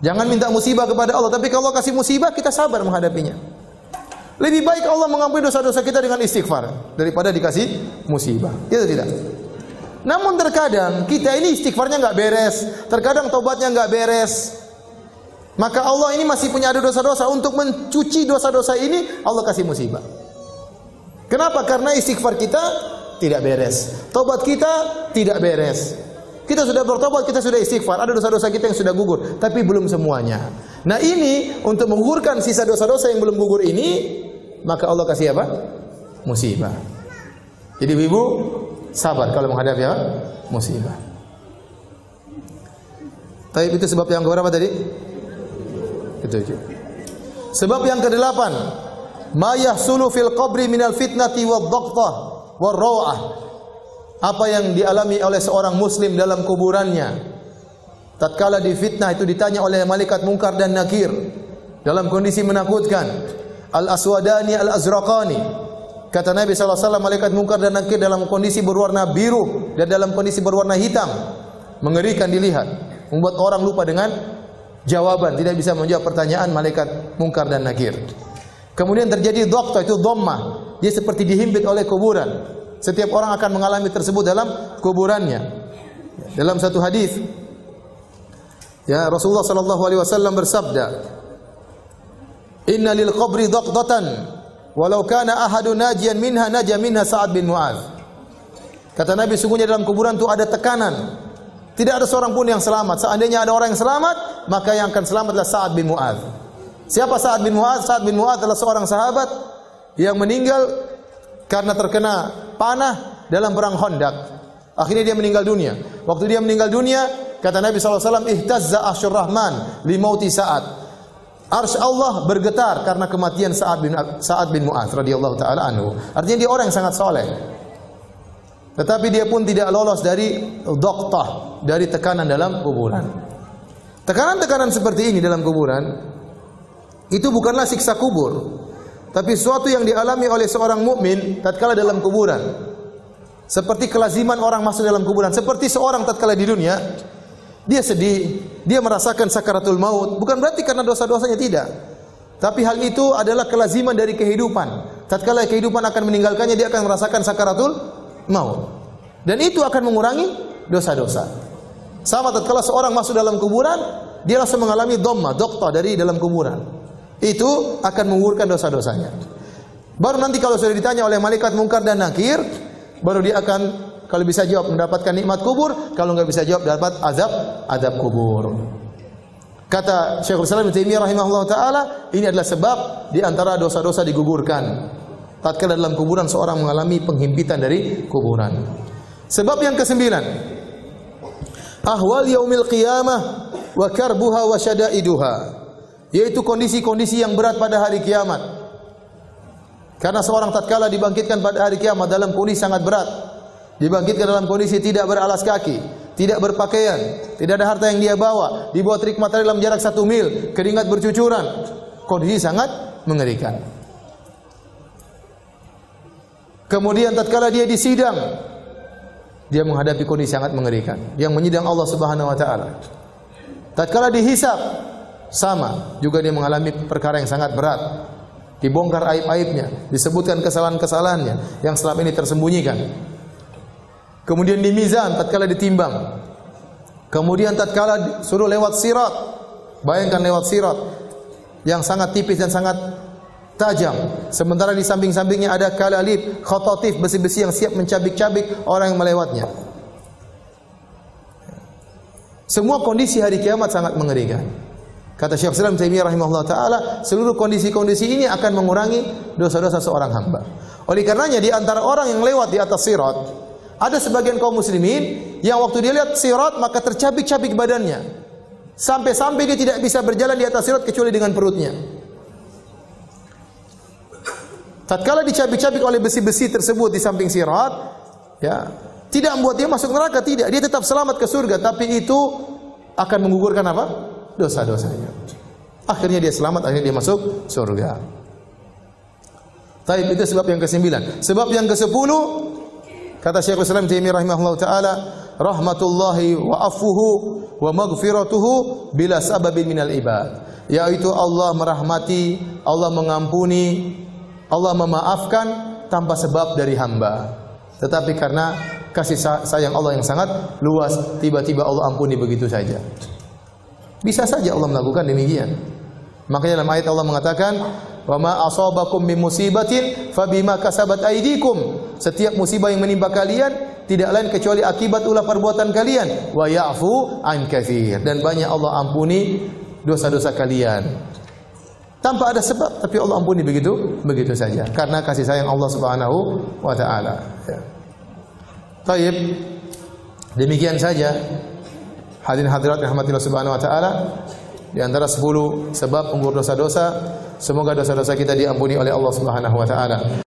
Jangan minta musibah kepada Allah, tapi kalau Allah kasih musibah, kita sabar menghadapinya. Lebih baik Allah mengampuni dosa-dosa kita dengan istighfar daripada dikasih musibah. Itu tidak. Namun terkadang kita ini istighfarnya nggak beres, terkadang tobatnya nggak beres. Maka Allah ini masih punya ada dosa-dosa, untuk mencuci dosa-dosa ini Allah kasih musibah. Kenapa? Karena istighfar kita tidak beres, tobat kita tidak beres. Kita sudah bertobat, kita sudah istighfar, ada dosa-dosa kita yang sudah gugur, tapi belum semuanya. Nah ini untuk menggugurkan sisa dosa-dosa yang belum gugur ini, maka Allah kasih apa? Musibah. Jadi ibu sabar kalau menghadapi apa? Musibah. Tapi itu sebab yang keberapa tadi? Itu. Sebab yang ke-8, ma yahsulu fil qabri minal fitnati wad-dhaqtah war-raw'ah. Apa yang dialami oleh seorang muslim dalam kuburannya tatkala difitnah, itu ditanya oleh malaikat Munkar dan Nakir dalam kondisi menakutkan. Al-aswadani al-azraqani. Kata Nabi sallallahu alaihi wasallam, malaikat Munkar dan Nakir dalam kondisi berwarna biru dan dalam kondisi berwarna hitam. Mengerikan dilihat, membuat orang lupa dengan jawaban, tidak bisa menjawab pertanyaan malaikat Munkar dan Nakir. Kemudian terjadi dhaqta, itu dhammah. Dia seperti dihimpit oleh kuburan. Setiap orang akan mengalami tersebut dalam kuburannya. Dalam satu hadis, ya Rasulullah sallallahu alaihi wasallam bersabda, "Inna lil qabri dhaqdatan, walau kana ahadun najian minha naja minha Sa'ad bin Mu'adz." Kata Nabi, sungguhnya dalam kuburan itu ada tekanan. Tidak ada seorang pun yang selamat. Seandainya ada orang yang selamat, maka yang akan selamat adalah Sa'ad bin Mu'adz. Siapa Sa'ad bin Mu'adz? Sa'ad bin Mu'adz adalah seorang sahabat yang meninggal karena terkena panah dalam perang Khandaq. Akhirnya dia meninggal dunia. Waktu dia meninggal dunia, kata Nabi SAW, ihtazza arsyur rahman li mauti Sa'ad. Arsy Allah bergetar karena kematian Sa'ad bin Mu'adz radhiyallahu taala anhu. Artinya dia orang yang sangat soleh. Tetapi dia pun tidak lolos dari dhaqtah, dari tekanan dalam kuburan. Tekanan-tekanan seperti ini dalam kuburan itu bukanlah siksa kubur, tapi sesuatu yang dialami oleh seorang mukmin tatkala dalam kuburan. Seperti kelaziman orang masuk dalam kuburan, seperti seorang tatkala di dunia dia sedih, dia merasakan sakaratul maut, bukan berarti karena dosa-dosanya, tidak. Tapi hal itu adalah kelaziman dari kehidupan. Tatkala kehidupan akan meninggalkannya, dia akan merasakan sakaratul maut. Dan itu akan mengurangi dosa-dosa. Sama tatkala seorang masuk dalam kuburan, dia langsung mengalami dhamma, dhaqta dari dalam kuburan. Itu akan menggugurkan dosa-dosanya. Baru nanti kalau sudah ditanya oleh malaikat Munkar dan Nakir, baru dia akan, kalau bisa jawab, mendapatkan nikmat kubur, kalau nggak bisa jawab, dapat azab kubur. Kata Syekhul Islam Ibnu Taimiyah rahimahullah taala, ini adalah sebab di antara dosa-dosa digugurkan tatkala dalam kuburan seorang mengalami penghimpitan dari kuburan. Sebab yang ke-9, ahwal yaumil qiyamah wa karbuha wa syada'iduha, yaitu kondisi-kondisi yang berat pada hari kiamat. Karena seorang tatkala dibangkitkan pada hari kiamat dalam kondisi sangat berat, dibangkitkan dalam kondisi tidak beralas kaki, tidak berpakaian, tidak ada harta yang dia bawa, di bawah terik matahari dalam jarak 1 mil, keringat bercucuran, kondisi sangat mengerikan. Kemudian tatkala dia disidang, dia menghadapi kondisi sangat mengerikan, yang menyidang Allah Subhanahu wa taala. Tatkala dihisab, sama, juga dia mengalami perkara yang sangat berat. Dibongkar aib-aibnya, disebutkan kesalahan-kesalahannya yang selama ini tersembunyikan. Kemudian di mizan tatkala ditimbang. Kemudian tatkala suruh lewat sirat. Bayangkan lewat sirat yang sangat tipis dan sangat tajam. Sementara di samping-sampingnya ada kalalib, khatatif, besi-besi yang siap mencabik-cabik orang yang melewatnya. Semua kondisi hari kiamat sangat mengerikan. Kata Syekh Islam Taimiyah rahimahullah taala, seluruh kondisi-kondisi ini akan mengurangi dosa-dosa seorang hamba. Oleh karenanya di antara orang yang lewat di atas sirat, ada sebagian kaum muslimin yang waktu dia lihat sirat maka tercabik-cabik badannya. Sampai-sampai dia tidak bisa berjalan di atas sirat kecuali dengan perutnya. Tatkala dicabik-cabik oleh besi-besi tersebut di samping sirat, ya, tidak membuat dia masuk neraka, tidak. Dia tetap selamat ke surga, tapi itu akan menggugurkan apa? Dosa-dosanya. Akhirnya dia selamat, akhirnya dia masuk surga. Taib, itu sebab yang ke-9. Sebab yang ke-10, kata Syekhul Islam Taimiyah rahimahullah taala, rahmatullahi wa afuhu wa maghfiratuhu bila sababin minal ibad. Yaitu Allah merahmati, Allah mengampuni, Allah memaafkan tanpa sebab dari hamba. Tetapi karena kasih sayang Allah yang sangat luas, tiba-tiba Allah ampuni begitu saja. Bisa saja Allah melakukan demikian. Makanya dalam ayat Allah mengatakan, "Wa ma asabakum min musibatin fabima kasabat aydikum." Setiap musibah yang menimpa kalian tidak lain kecuali akibat ulah perbuatan kalian. Wa ya'fu an katsir. Dan banyak Allah ampuni dosa-dosa kalian. Tanpa ada sebab, tapi Allah ampuni begitu saja. Karena kasih sayang Allah Subhanahu wa taala. Ya. Taib, demikian saja hadirin hadirat rahmatillah subhanahu wa ta'ala, di antara 10 sebab penggugur dosa-dosa. Semoga dosa-dosa kita diampuni oleh Allah Subhanahu wa taala.